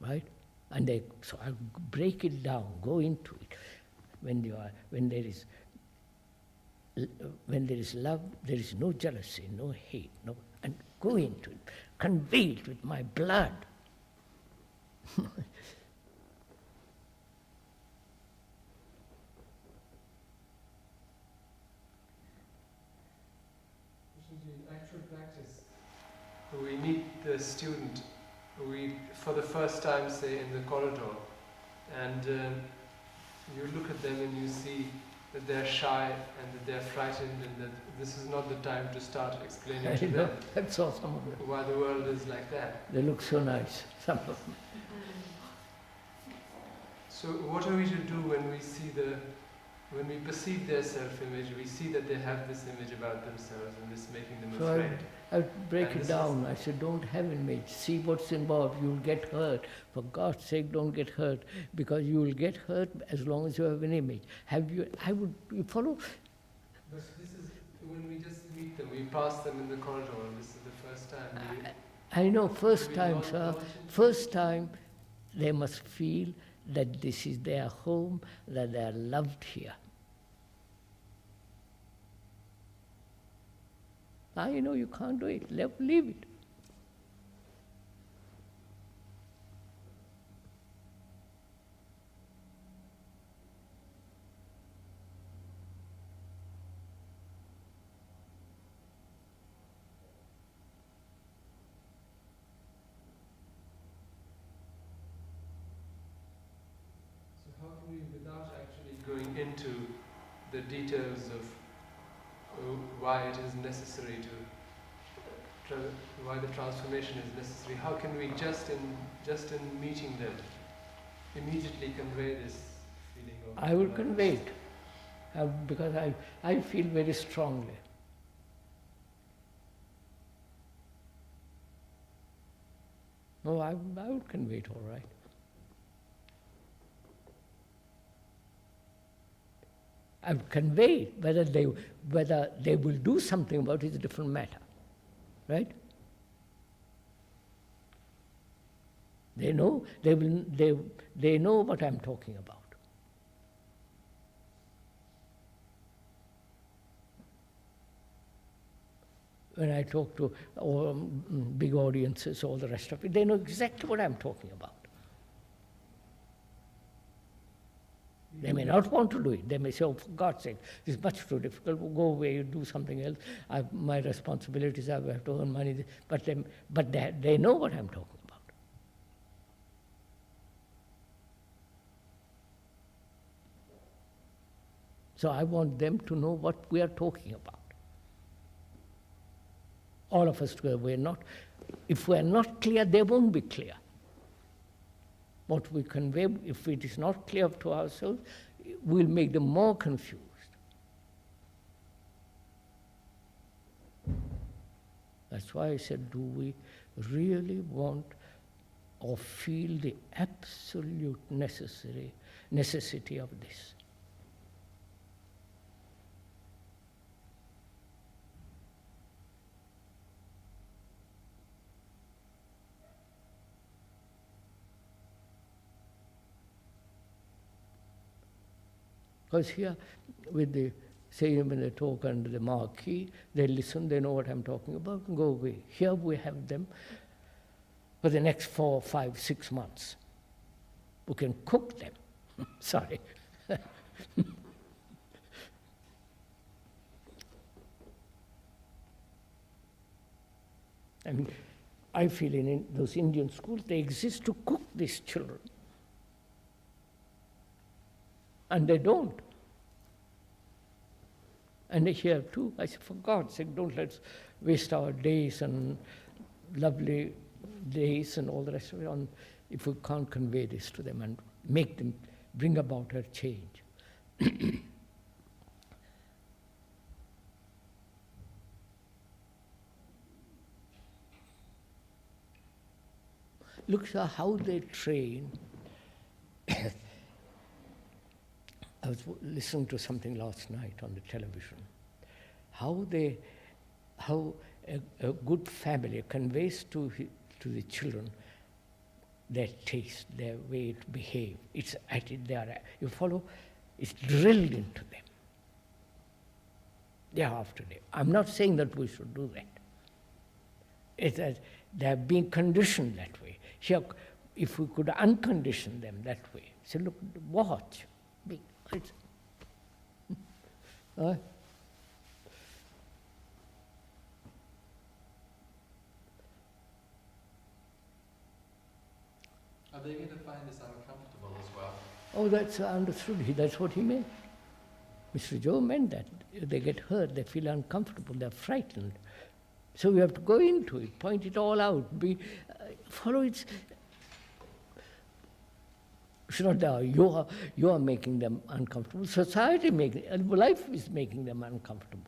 Right? And so I break it down, go into it. When there is love, there is no jealousy, no hate, and go into it, convey it with my blood. In actual practice, we meet the student, for the first time, say, in the corridor, and you look at them and you see that they're shy and that they're frightened and that this is not the time to start explaining to them I saw some of them. Why the world is like that. They look so nice, some of them. So what are we to do when we perceive their self-image, we see that they have this image about themselves and this making them afraid? I break it down. I said, don't have an image. See what's involved. You'll get hurt. For God's sake, don't get hurt, because you will get hurt as long as you have an image. You follow? But this is when we just meet them. We pass them in the corridor, and this is the first time. I know, first time, sir. First time, they must feel that this is their home, that they are loved here. I know you can't do it. Leave it. So how can we, without actually going into the details of why it is necessary why the transformation is necessary, how can we just in meeting them immediately convey this feeling of... I will convey it, because I feel very strongly. No, I will convey it all right. I will convey it. Whether they will do something about it is a different matter. Right? They know they know what I'm talking about. When I talk to big audiences, all the rest of it, they know exactly what I'm talking about. They may not want to do it. They may say, oh, for God's sake, this is much too difficult. Go away, you do something else. My responsibilities are, I have to earn money. But they know what I'm talking about. So I want them to know what we are talking about. All of us together, if we are not clear, they won't be clear. What we convey, if it is not clear to ourselves, we'll make them more confused. That's why I said, do we really want or feel the absolute necessity of this? Because here, with the saying when they talk under the marquee, they listen, they know what I'm talking about, and go away. Here we have them for the next 4, 5, 6 months. We can cook them. Sorry. I mean, I feel in those Indian schools, they exist to cook these children. And they don't. And here too, I said, for God's sake, don't let's waste our days and lovely days and all the rest of it on if we can't convey this to them and make them bring about a change. Look how they train. I was listening to something last night on the television. How a good family conveys to the children their taste, their way to behave. It's you follow. It's drilled into them. Day after day. I'm not saying that we should do that. It's that they're being conditioned that way. Here, if we could uncondition them that way, say, look, watch. Are they going to find this uncomfortable as well? Oh, that's understood. That's what he meant. Mr. Joe meant that. They get hurt, they feel uncomfortable, they're frightened. So we have to go into it, point it all out, follow it. It's not that you are making them uncomfortable. Society life is making them uncomfortable.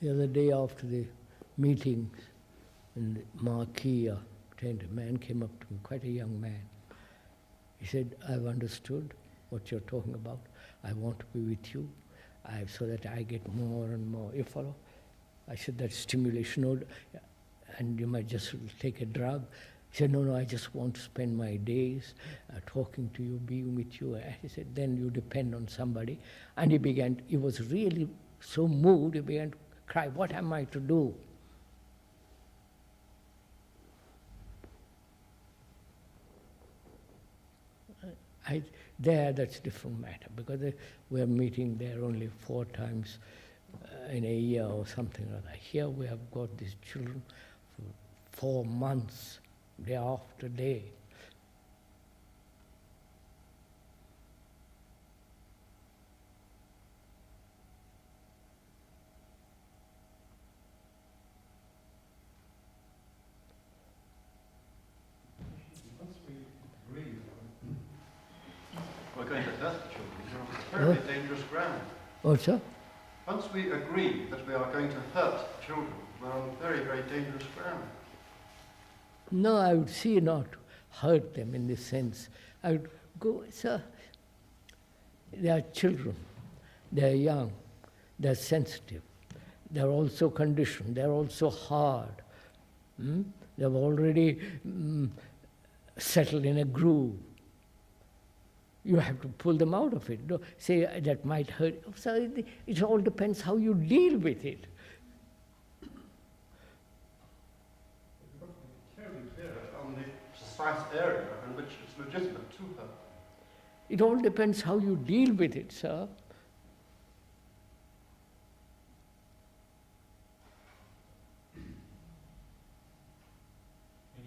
The other day after the meetings in the marquee, a man came up to me, quite a young man. He said, I've understood what you're talking about. I want to be with you so that I get more and more. You follow? I said, that's stimulation, and you might just take a drug. He said, no, I just want to spend my days talking to you, being with you. He said, then you depend on somebody. And he was really so moved, he began to cry, what am I to do? That's a different matter, because we're meeting there only 4 times in a year or something like that. Here we have got these children for 4 months, day after day. We're going to hurt the children. We're on very dangerous ground. What's that? Once we agree that we are going to hurt children, we're on very, very dangerous ground. No, I would see not hurt them in this sense. I would go, sir, they are children, they are young, they are sensitive, they are also conditioned, they are also hard. They have already settled in a groove. You have to pull them out of it. Say that might hurt. So it all depends how you deal with it. You've got to be terribly clear on the precise area in which it's legitimate to her. It all depends how you deal with it, sir. And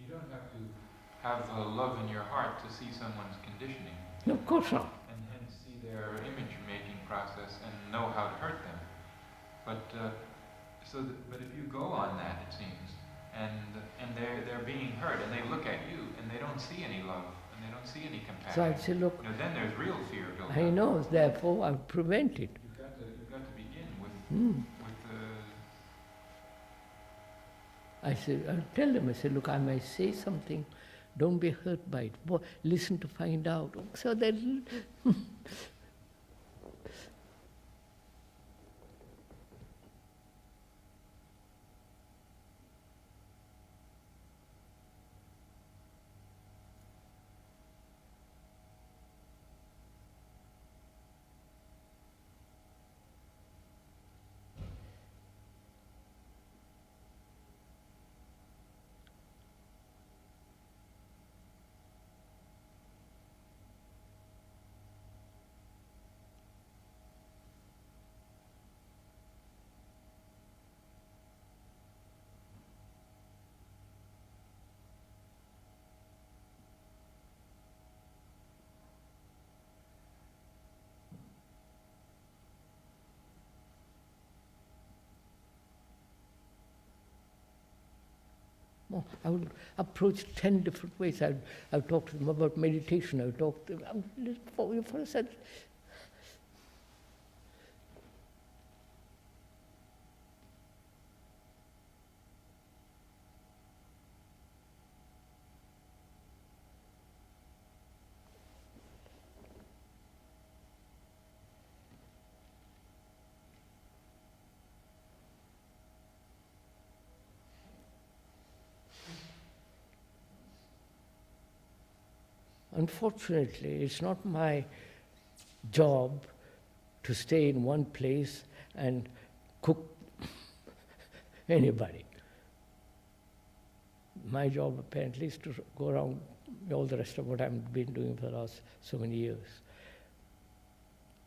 you don't have to have love in your heart to see someone's conditioning. No, of course not. And hence see their image-making process and know how to hurt them. But but if you go on that, it seems, and they're being hurt, and they look at you, and they don't see any love, and they don't see any compassion. So I'd say, look, you know, then there's real fear built up. I know, therefore I'll prevent it. You've got to begin with I said, I'll tell them, I said, look, I might say something, don't be hurt by it. Listen to find out. So then, I would approach 10 different ways. I'll talk to them about meditation. I'll talk to them for a second. Unfortunately, it's not my job to stay in one place and cook anybody. My job apparently is to go around all the rest of what I've been doing for the last so many years.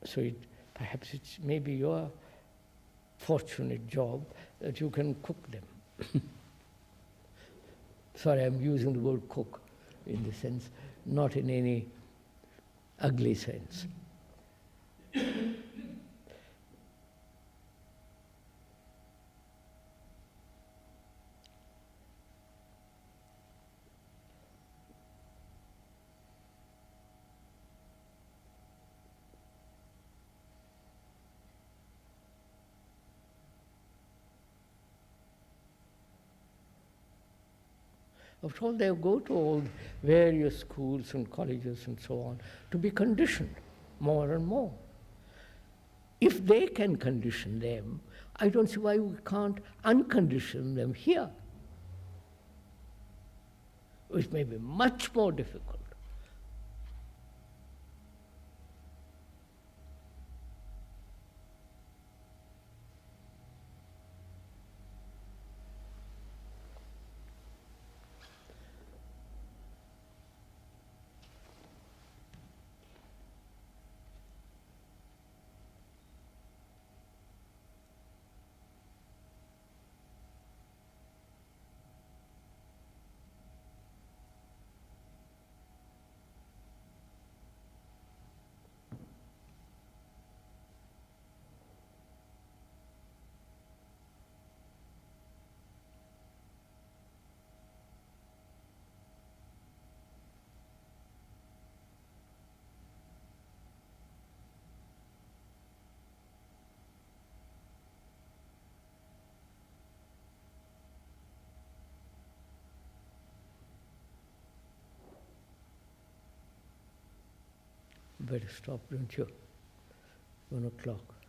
So perhaps it's maybe your fortunate job that you can cook them. Sorry, I'm using the word cook in the sense, not in any ugly sense. After all, they go to all various schools and colleges and so on to be conditioned more and more. If they can condition them, I don't see why we can't uncondition them here, which may be much more difficult. Better stop, don't you? 1 o'clock.